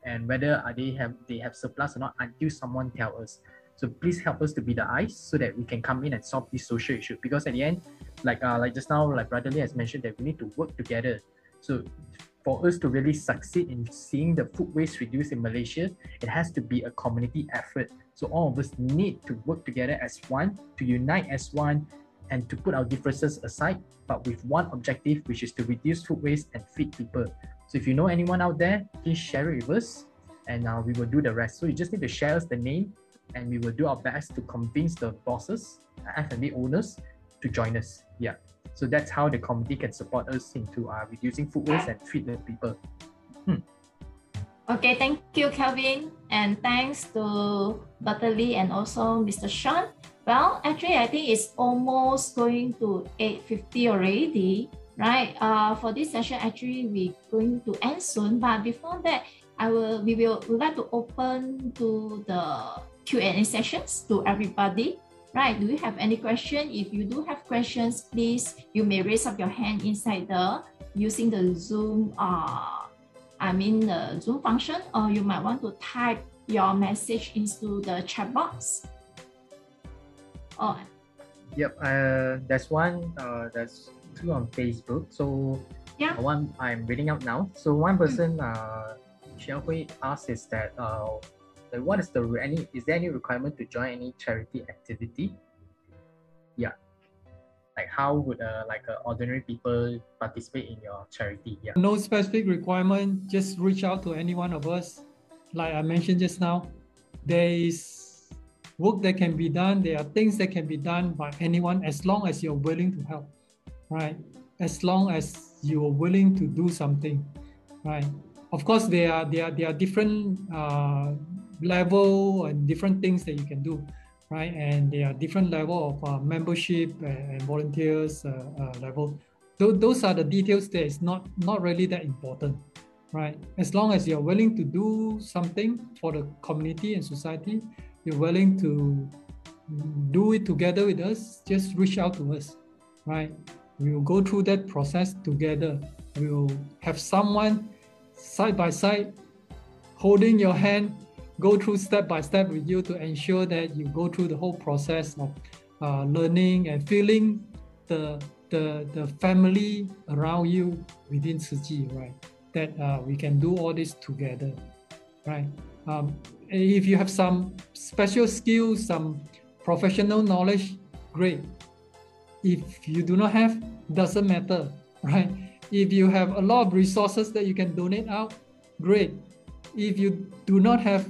and whether they have surplus or not until someone tell us. So please help us to be the eyes so that we can come in and solve this social issue. Because at the end, like just now, like Brother Lee has mentioned, that we need to work together. So for us to really succeed in seeing the food waste reduced in Malaysia, it has to be a community effort. So all of us need to work together as one, to unite as one, and to put our differences aside, but with one objective, which is to reduce food waste and feed people. So if you know anyone out there, please share it with us, and we will do the rest. So you just need to share us the name, and we will do our best to convince the bosses, F&B owners, to join us. Yeah. So that's how the community can support us into reducing food waste and feed the people. Okay, thank you, Kelvin, and thanks to Dr. Lee and also Mr. Sean. Well, actually, I think it's almost going to 8:50 already, right? For this session, actually, we're going to end soon. But before that, we would like to open to the Q&A sessions to everybody. Right? Do you have any question? If you do have questions, please, you may raise up your hand inside using the Zoom, the Zoom function, or you might want to type your message into the chat box. Oh. Yep. There's one. There's 2 on Facebook. So yeah, one I'm reading out now. So one person, Xiaohui asks is that what is is there any requirement to join any charity activity? Yeah, like how would ordinary people participate in your charity? Yeah, no specific requirement, just reach out to any one of us. Like I mentioned just now, there is work that can be done, there are things that can be done by anyone as long as you're willing to help, right? As long as you are willing to do something, right? Of course, there are different level and different things that you can do, right? And there are different level of membership and volunteers level. Those are the details that is not really that important, right? As long as you're willing to do something for the community and society, you're willing to do it together with us, just reach out to us, right? We will go through that process together. We will have someone side by side holding your hand, go through step by step with you to ensure that you go through the whole process of learning and feeling the family around you within Tzu Chi, right? That we can do all this together, right? If you have some special skills, some professional knowledge, great. If you do not have, doesn't matter, right? If you have a lot of resources that you can donate out, great. If you do not have,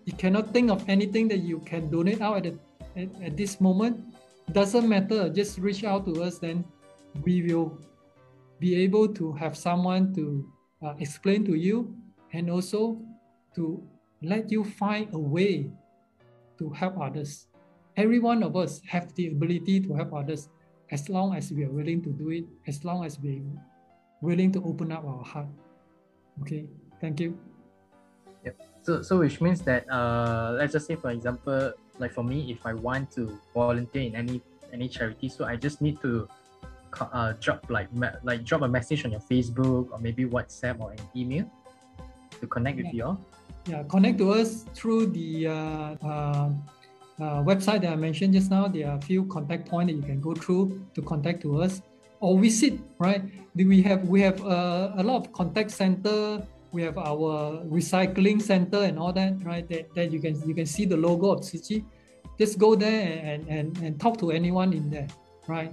you cannot think of anything that you can donate out at this moment, doesn't matter, just reach out to us, then we will be able to have someone to explain to you and also to let you find a way to help others. Every one of us have the ability to help others as long as we are willing to do it, as long as we are willing to open up our heart. Okay, thank you. Yep. So which means that let's just say, for example, like for me, if I want to volunteer in any charity, so I just need to drop drop a message on your Facebook or maybe WhatsApp or an email to connect with you all. Yeah, connect to us through the website that I mentioned just now. There are a few contact points that you can go through to contact to us, or visit. Right? We have a lot of contact center. We have our recycling center and all that. Right? That you can see the logo of Tzu Chi. Just go there and talk to anyone in there. Right?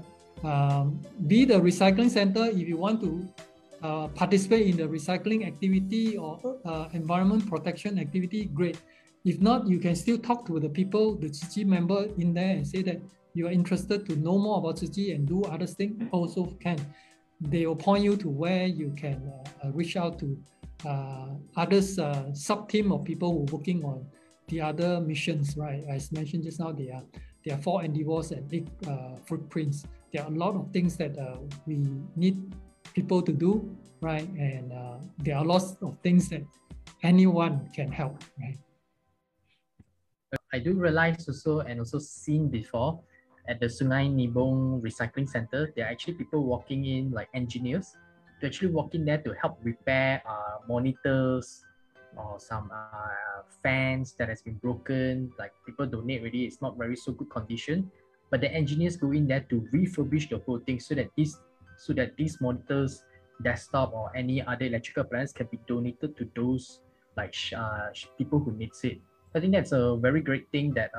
Be the recycling center. If you want to participate in the recycling activity or environment protection activity, great. If not, you can still talk to the people, the Tzu Chi member in there, and say that you are interested to know more about Tzu Chi and do other things, also can. They will point you to where you can reach out to others, sub-team of people who are working on the other missions, right? As mentioned just now, there are 4 endeavors and 8 footprints. There are a lot of things that we need people to do, right? And there are lots of things that anyone can help, right? I do realize also, and also seen before, at the Sungai Nibong Recycling Center, there are actually people walking in, like engineers, to actually walk in there to help repair monitors or some fans that has been broken. Like people donate already, it's not very so good condition, but the engineers go in there to refurbish the whole thing so that these monitors, desktop or any other electrical appliances can be donated to those like people who needs it. I think that's a very great thing that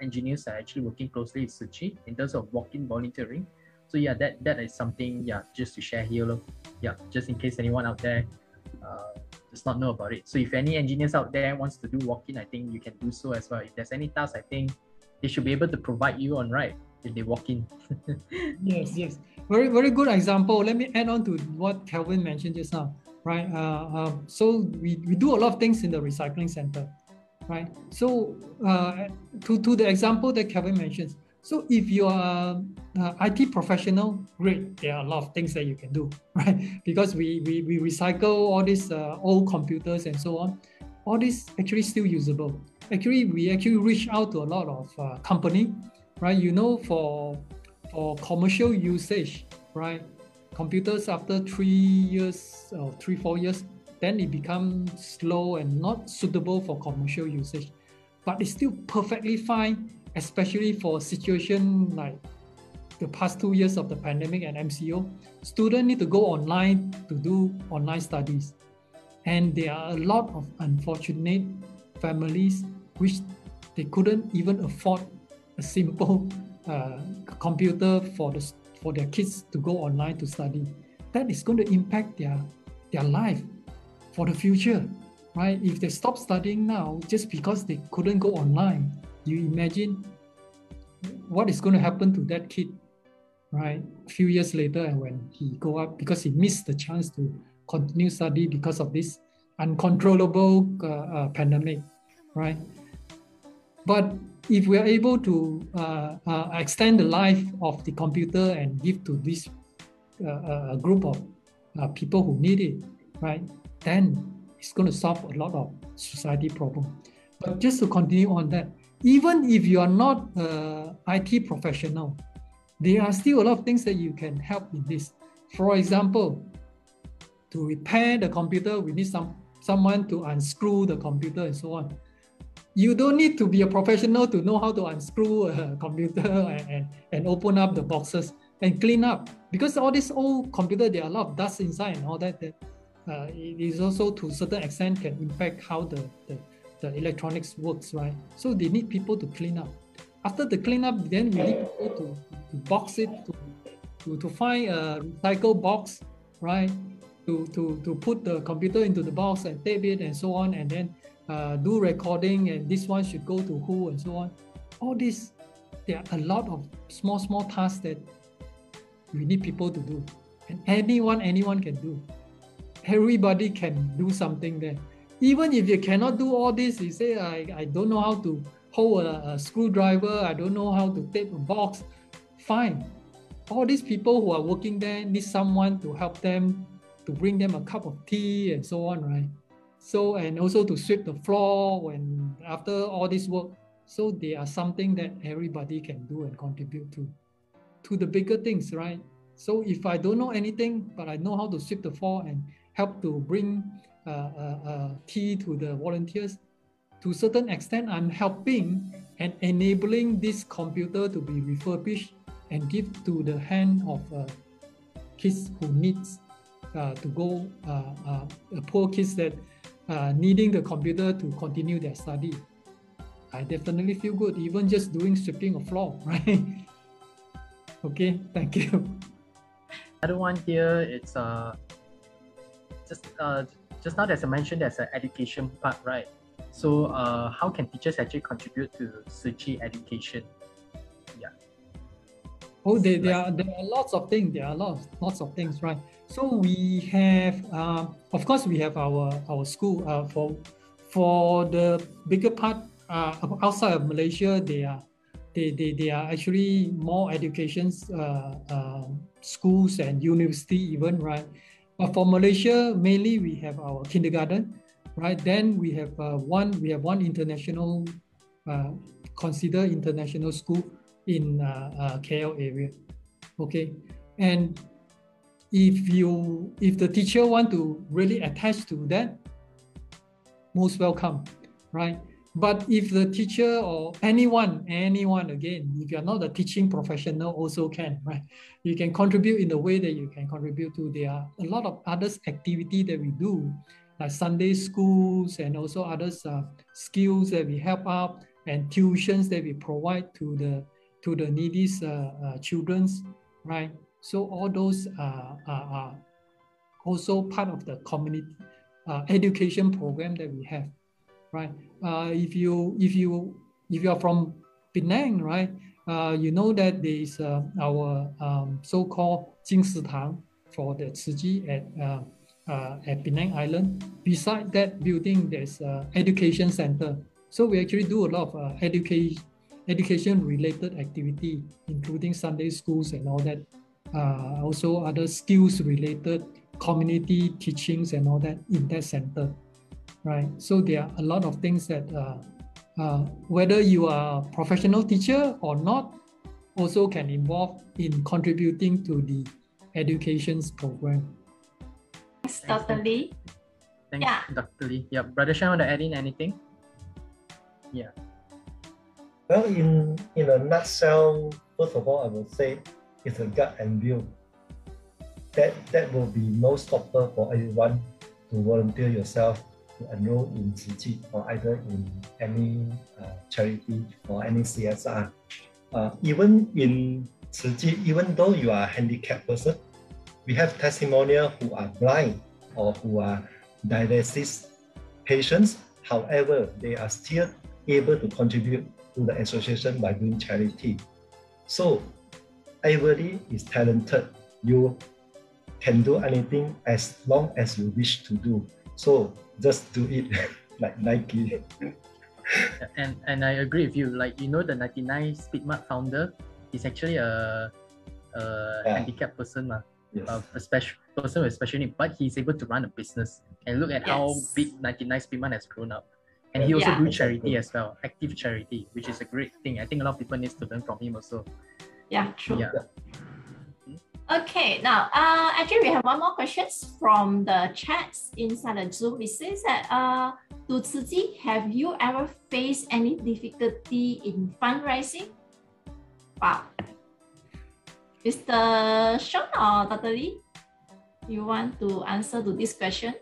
engineers are actually working closely with Tzu Chi in terms of walk-in volunteering. So yeah, that is something, yeah, just to share here. Yeah, just in case anyone out there does not know about it. So if any engineers out there wants to do walk-in, I think you can do so as well. If there's any task, I think they should be able to provide you on, right, if they walk in. Yes. Very, very good example. Let me add on to what Kelvin mentioned just now, right? So we do a lot of things in the recycling center, right? So to the example that Kelvin mentions, so if you are an IT professional, great. There are a lot of things that you can do, right? Because we recycle all these old computers and so on. All this actually still usable. Actually, we actually reach out to a lot of company, right? You know, for commercial usage, right? Computers after 3 years or 3-4 years, then it becomes slow and not suitable for commercial usage. But it's still perfectly fine, especially for a situation like the past 2 years of the pandemic and MCO. Students need to go online to do online studies. And there are a lot of unfortunate families which they couldn't even afford a simple computer for their kids to go online to study. That is going to impact their life for the future, right? If they stop studying now just because they couldn't go online, you imagine what is going to happen to that kid, right? A few years later, and when he go up, because he missed the chance to continue study because of this uncontrollable pandemic, right? But if we are able to extend the life of the computer and give to this group of people who need it, right, then it's going to solve a lot of society problems. But just to continue on that, even if you are not an IT professional, there are still a lot of things that you can help in this. For example, to repair the computer, we need someone to unscrew the computer and so on. You don't need to be a professional to know how to unscrew a computer and open up the boxes and clean up. Because all this old computer, there are a lot of dust inside and all that. It is also to a certain extent can impact how the electronics works, right? So they need people to clean up. After the cleanup, then we need people to box it, to find a recycle box, right? To put the computer into the box and tape it and so on, and then do recording, and this one should go to who and so on. All this, there are a lot of small tasks that we need people to do, and anyone can do. Everybody can do something there. Even if you cannot do all this, you say, I don't know how to hold a screwdriver, I don't know how to tape a box, fine. All these people who are working there need someone to help them, to bring them a cup of tea and so on, right? So, and also to sweep the floor when after all this work. So they are something that everybody can do and contribute to the bigger things, right? So if I don't know anything, but I know how to sweep the floor and help to bring tea to the volunteers, to a certain extent, I'm helping and enabling this computer to be refurbished and give to the hand of kids who needs to go, poor kids that needing the computer to continue their study. I definitely feel good, even just doing sweeping a floor, right? Okay, thank you. Another one here, it's just now as I mentioned, there's an education part, right? So how can teachers actually contribute to Tzu education? Yeah. Oh, there are lots of things. There are lots of things, right? So we have, of course, we have our school. For the bigger part outside of Malaysia, they are actually more education schools and university even, right? But for Malaysia, mainly we have our kindergarten, right? Then we have one international, considered international school in KL area, okay? And if the teacher want to really attach to that, most welcome, right? But if the teacher or anyone again, if you're not a teaching professional, also can, right? You can contribute in the way that you can contribute to. There are a lot of other activity that we do, like Sunday schools and also other skills that we help out and tuitions that we provide to the needy children's, right? So all those are also part of the community education program that we have. Right. If you are from Penang, right, you know that there is our so-called 金食堂 for the Tzu at Penang Island. Beside that building, there's an education center. So we actually do a lot of education-related activity, including Sunday schools and all that. Also other skills-related community teachings and all that in that center. Right, so there are a lot of things that whether you are a professional teacher or not, also can involve in contributing to the education program. Thanks, Dr. Lee. Thanks, yeah. Dr. Lee. Yeah, Brother Shan, want to add in anything? Yeah. Well, in a nutshell, first of all, I would say it's a gut and view. That will be no stopper for anyone to volunteer yourself to enroll in Tzu or either in any charity or any CSR. Even in Tzu, even though you are a handicapped person, we have testimonials who are blind or who are dialysis patients. However, they are still able to contribute to the association by doing charity. So everybody is talented. You can do anything as long as you wish to do. So just do it like Nike. And I agree with you. Like, you know, the 99 Speedmart founder is actually a handicapped person, Yes. a special person with special needs, but he's able to run a business. And look at how Yes. big 99 Speedmart has grown up. And he also Yeah. do charity as well, active charity, which is a great thing. I think a lot of people need to learn from him also. Yeah, true. Yeah. Okay, now actually we have one more questions from the chats inside the Zoom. It says that to Tzu Chi, have you ever faced any difficulty in fundraising? Wow. Mr. Sean or Dr. Lee, you want to answer to this question?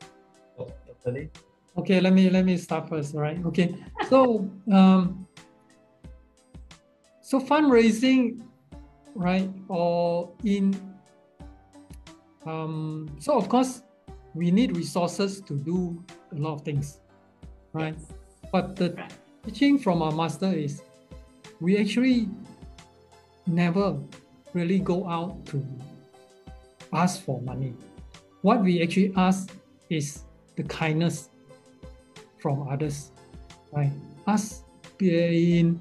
Oh, totally. Okay, let me start first, right? Okay, so so fundraising, right? Or in so of course we need resources to do a lot of things, right? Yes. But the teaching from our master is we actually never really go out to ask for money. What we actually ask is the kindness from others, right? Us in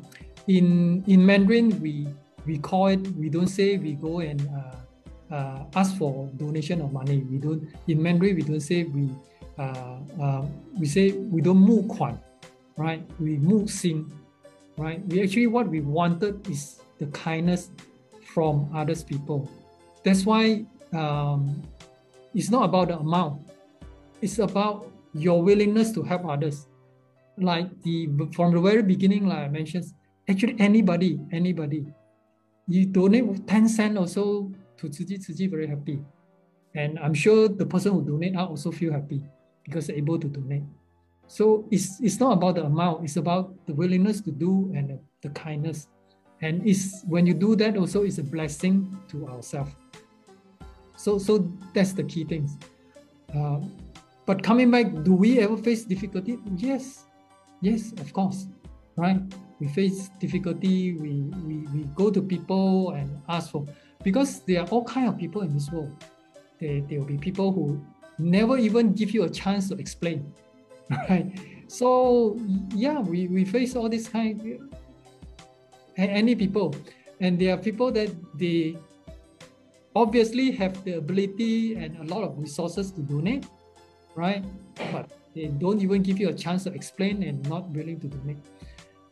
Mandarin we call it, we don't say we go and ask for donation of money. We don't, in Mandarin we don't say we say we don't 募款, right? We 募心, right? We actually, what we wanted is the kindness from others people. That's why it's not about the amount. It's about your willingness to help others. Like from the very beginning, like I mentioned, actually anybody, you donate 10 cents also to Tzu Chi very happy. And I'm sure the person who donate out also feel happy because they're able to donate. So it's not about the amount, it's about the willingness to do and the kindness. And it's when you do that also, it's a blessing to ourselves. So that's the key things. But coming back, do we ever face difficulty? Yes, of course, right? We face difficulty, we go to people and ask for, because there are all kinds of people in this world. There will be people who never even give you a chance to explain, right? So yeah, we face all this kind, any people, and there are people that they obviously have the ability and a lot of resources to donate, right? But they don't even give you a chance to explain and not willing to donate.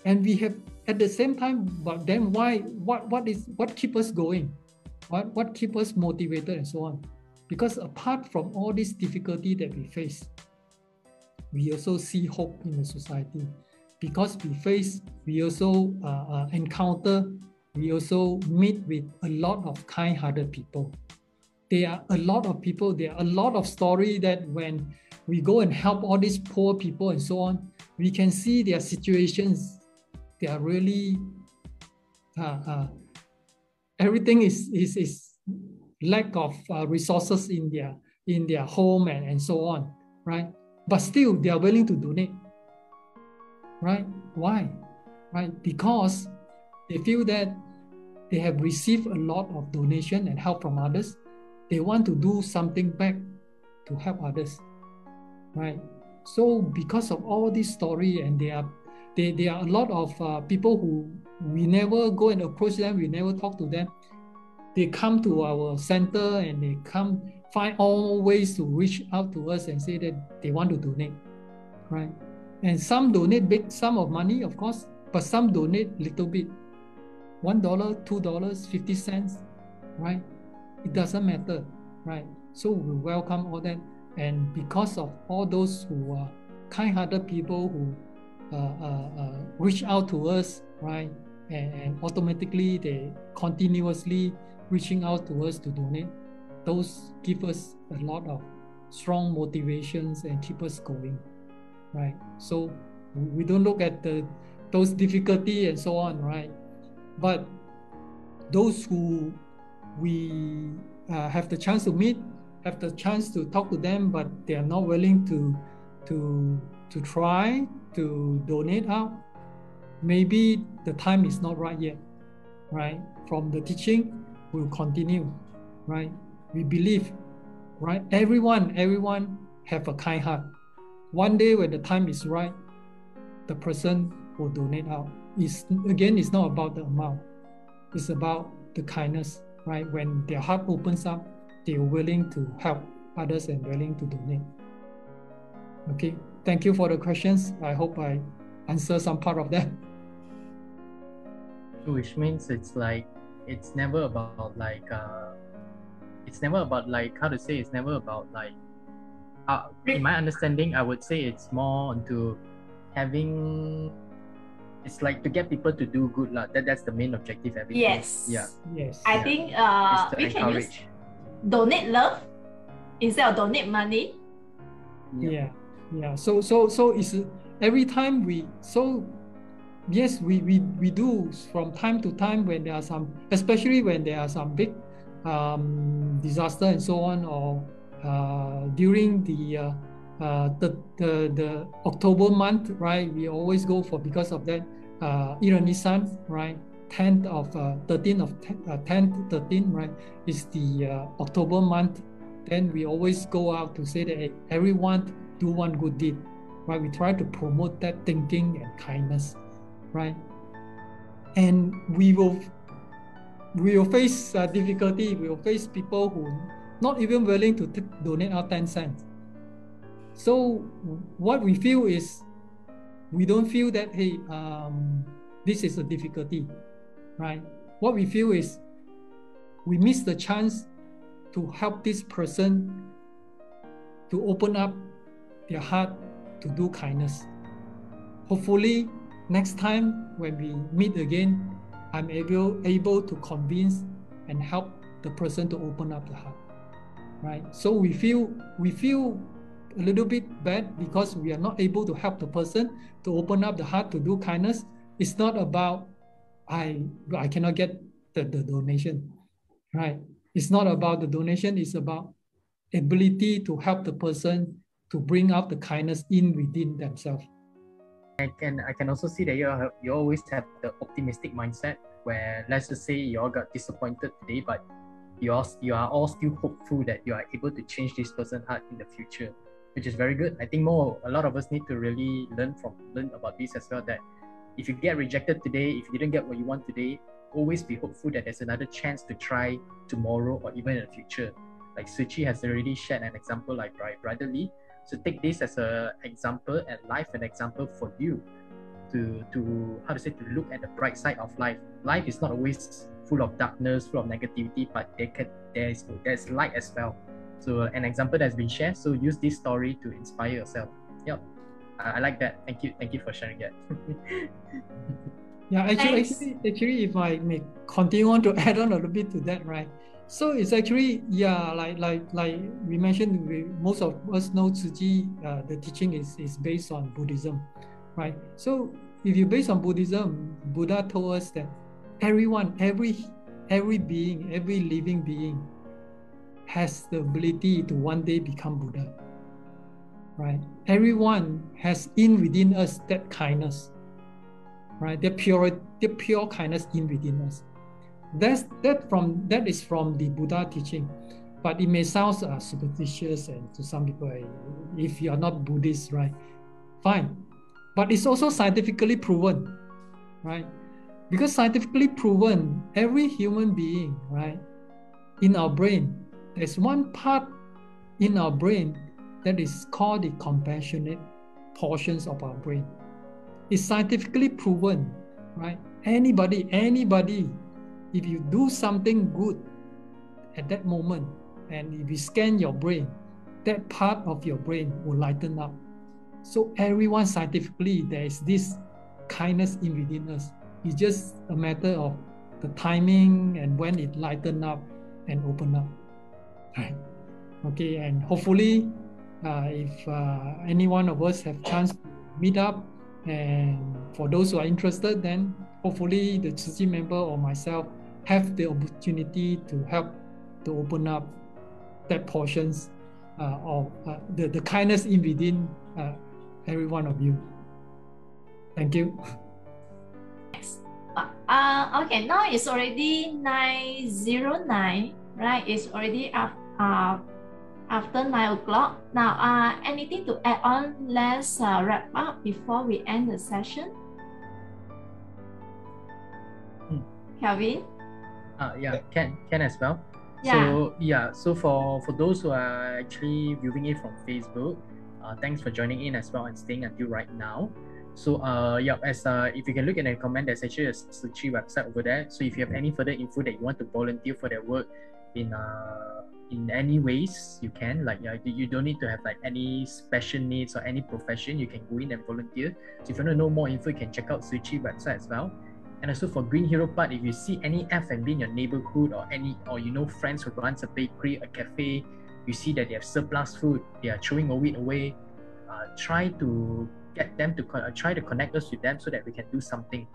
And we have at the same time, but then what keeps us going? What keeps us motivated and so on? Because apart from all this difficulty that we face, we also see hope in the society. Because we also encounter, we also meet with a lot of kind-hearted people. There are a lot of people, there are a lot of stories that when we go and help all these poor people and so on, we can see their situations. They are really, everything is lack of resources in their home and so on, right? But still, they are willing to donate, right? Why? Right? Because they feel that they have received a lot of donation and help from others. They want to do something back to help others, right? So because of all this story, and there are a lot of people who we never go and approach them, we never talk to them. They come to our center and they come find all ways to reach out to us and say that they want to donate, right? And some donate big sum of money, of course, but some donate little bit, $1, $2, 50 cents, right? It doesn't matter, right? So we welcome all that. And because of all those who are kind-hearted people who reach out to us, right? And automatically they continuously reaching out to us to donate. Those give us a lot of strong motivations and keep us going, right? So we don't look at those difficulty and so on, right? But those who we have the chance to meet, have the chance to talk to them, but they are not willing to try to donate out, maybe the time is not right yet, right? From the teaching, we'll continue, right? We believe, right? Everyone have a kind heart. One day when the time is right, the person who donate out. It's not about the amount. It's about the kindness, right? When their heart opens up, they're willing to help others and willing to donate. Okay, thank you for the questions. I hope I answer some part of that. Which means it's like, it's never about like, it's never about like, how to say, it's never about like, in my understanding, I would say it's more into having, it's like to get people to do good lah. That's the main objective. Yes. Yeah. Yes. I think we can use donate love instead of donate money. Yeah. So it's every time yes, we do from time to time when there are some, especially when there are some big disaster and so on, or during the October month, right? We always go for, because of that, Iranisan, right? 10th of 13th of 10th 13th, right? Is the October month. Then we always go out to say that, hey, everyone do one good deed, right? We try to promote that thinking and kindness, right? And we will face difficulty. We will face people who not even willing to donate out 10 cents. So what we feel is, we don't feel that, hey, this is a difficulty, right? What we feel is, we miss the chance to help this person to open up their heart to do kindness. Hopefully, next time when we meet again, I'm able to convince and help the person to open up the heart, right? So we feel a little bit bad because we are not able to help the person to open up the heart to do kindness. It's not about I cannot get the donation, right? It's not about the donation. It's about ability to help the person to bring out the kindness in within themselves. I can also see that you always have the optimistic mindset, where let's just say you all got disappointed today, but you are all still hopeful that you are able to change this person's heart in the future, which is very good. I think a lot of us need to really learn about this as well, that if you get rejected today, if you didn't get what you want today, always be hopeful that there's another chance to try tomorrow or even in the future. Like Suchi has already shared an example like Brother Lee. So take this as an example and life an example for you to look at the bright side of life. Life is not always full of darkness, full of negativity, but there's light as well. So an example that's been shared. So use this story to inspire yourself. Yep, I like that. Thank you for sharing that. Yeah, actually, if I may continue on to add on a little bit to that, right? So it's actually, yeah, like we mentioned, most of us know Tzu Chi, the teaching is based on Buddhism, right? So if you base on Buddhism, Buddha told us that everyone, every being, every living being has the ability to one day become Buddha, right? Everyone has within us that kindness, right? The pure kindness within us. That is from the Buddha teaching, but it may sound superstitious, and to some people, if you are not Buddhist, right? Fine, but it's also scientifically proven, right? Because scientifically proven, every human being, right, in our brain, there's one part in our brain that is called the compassionate portions of our brain. It's scientifically proven, right? Anybody, if you do something good at that moment, and if you scan your brain, that part of your brain will lighten up. So everyone, scientifically, there is this kindness within us. It's just a matter of the timing and when it lighten up and open up, right? Okay, and hopefully, if any one of us have chance to meet up, and for those who are interested, then hopefully the Tzu Chi member or myself have the opportunity to help to open up that portions of the kindness within every one of you. Thank you. Okay, now it's already 9:09, right? It's already after 9 o'clock. Now, anything to add on? Let's wrap up before we end the session. Kelvin? Yeah, can as well. Yeah. So for those who are actually viewing it from Facebook, thanks for joining in as well and staying until right now. So if you can look at the comment, there's actually a Tzu Chi website over there. So if you have any further info that you want to volunteer for their work in any ways, you can. You don't need to have like any special needs or any profession. You can go in and volunteer. So if you want to know more info, you can check out Tzu Chi website as well. And also for Green Hero part, if you see any F&B in your neighborhood or you know friends who runs a bakery, a cafe, you see that they have surplus food, they are throwing it away, try to get them to try to connect us with them so that we can do something.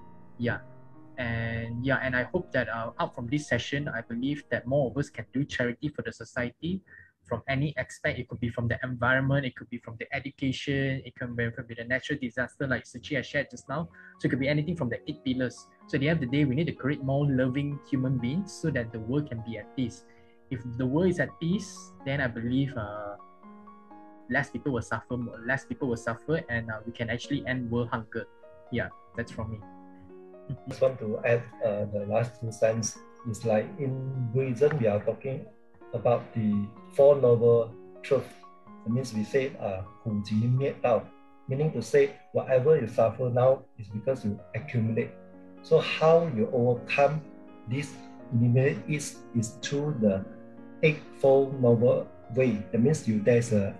And I hope that out from this session, I believe that more of us can do charity for the society from any aspect. It could be from the environment, it could be from the education, it can be from the natural disaster like Tzu Chi I shared just now. So it could be anything from the 8 pillars. So at the end of the day, we need to create more loving human beings so that the world can be at peace. If the world is at peace, then I believe less people will suffer, and we can actually end world hunger. Yeah, that's from me. I just want to add the last 2 cents. Is like in Buddhism, we are talking about the Four Noble Truths. It means we say 苦集灭道, meaning to say whatever you suffer now is because you accumulate. So how you overcome this immediate is through the Eightfold Noble Way. That means there's a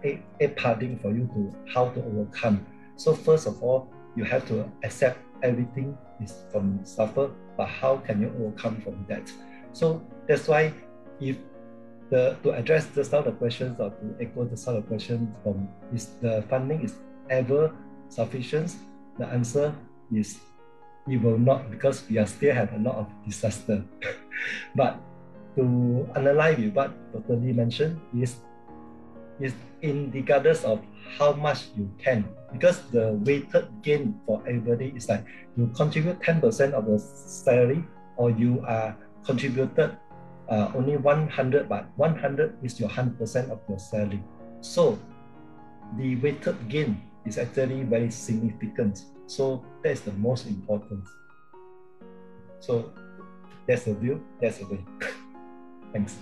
pathing for you to how to overcome. So first of all, you have to accept everything is from suffer, but how can you overcome from that? So that's why if to address just now the questions or to echo just now the questions from is the funding is ever sufficient? The answer is it will not, because we are still have a lot of disaster. But to analyze with what Dr. Lee mentioned is in regardless of how much you can, because the weighted gain for everybody is like you contribute 10% of your salary, or you are contributed only 100, but 100 is your 100% of your salary. So the weighted gain is actually very significant. So that's the most important. So that's the view, that's the way. Thanks.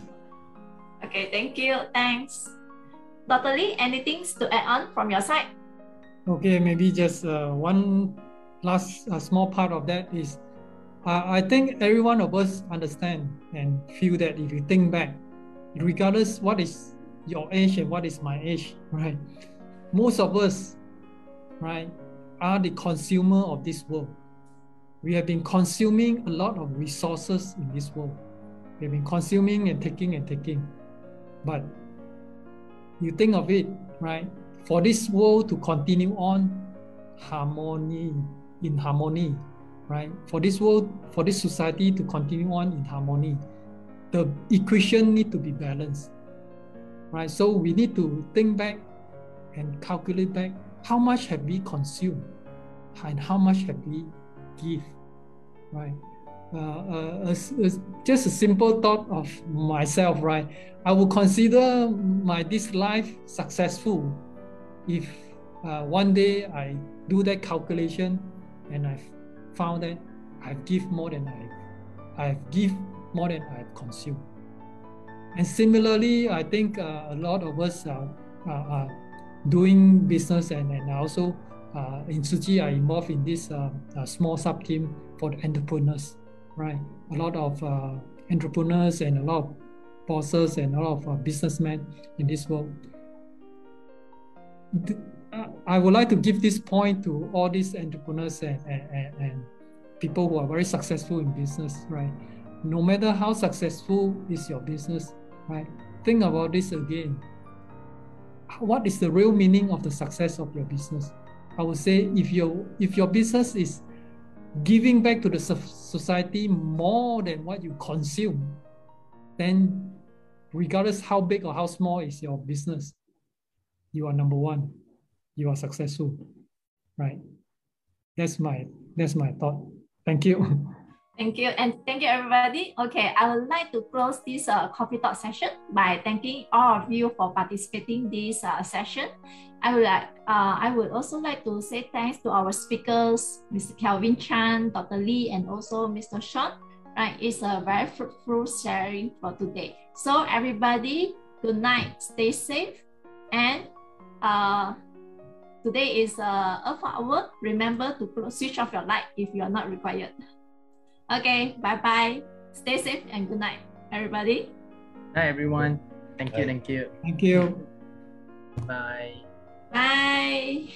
Okay, thank you. Thanks. Dr. Lee, anything to add on from your side? Okay, maybe just one last small part of that is I think every one of us understand and feel that if you think back, regardless what is your age and what is my age, right? Most of us, right, are the consumer of this world. We have been consuming a lot of resources in this world. We have been consuming and taking. But you think of it, right? For this world to continue on in harmony, right? For this world, for this society to continue on in harmony, the equation need to be balanced, right? So we need to think back and calculate back how much have we consumed and how much have we give, right? Just a simple thought of myself, right? I would consider this life successful if one day I do that calculation and I found that I've give more than I've consumed. And similarly, I think a lot of us are doing business and also in Tzu Chi, I involved in this small sub team for the entrepreneurs. Right, a lot of entrepreneurs and a lot of bosses and a lot of businessmen in this world. I would like to give this point to all these entrepreneurs and people who are very successful in business, right? No matter how successful is your business, right? Think about this again. What is the real meaning of the success of your business? I would say if your business is giving back to the society more than what you consume, then regardless how big or how small is your business, you are number one. You are successful, right? That's my thought. Thank you. Thank you. And thank you, everybody. Okay, I would like to close this coffee talk session by thanking all of you for participating in this session. I would also like to say thanks to our speakers, Mr. Kelvin Chan, Dr. Lee, and also Mr. Sean. Right, it's a very fruitful sharing for today. So everybody, good night, stay safe, and today is Earth Hour. Remember to switch off your light if you are not required. Okay, bye-bye. Stay safe and good night, everybody. Hi, everyone. Thank you. Bye. Thank you. Thank you. Bye. Bye.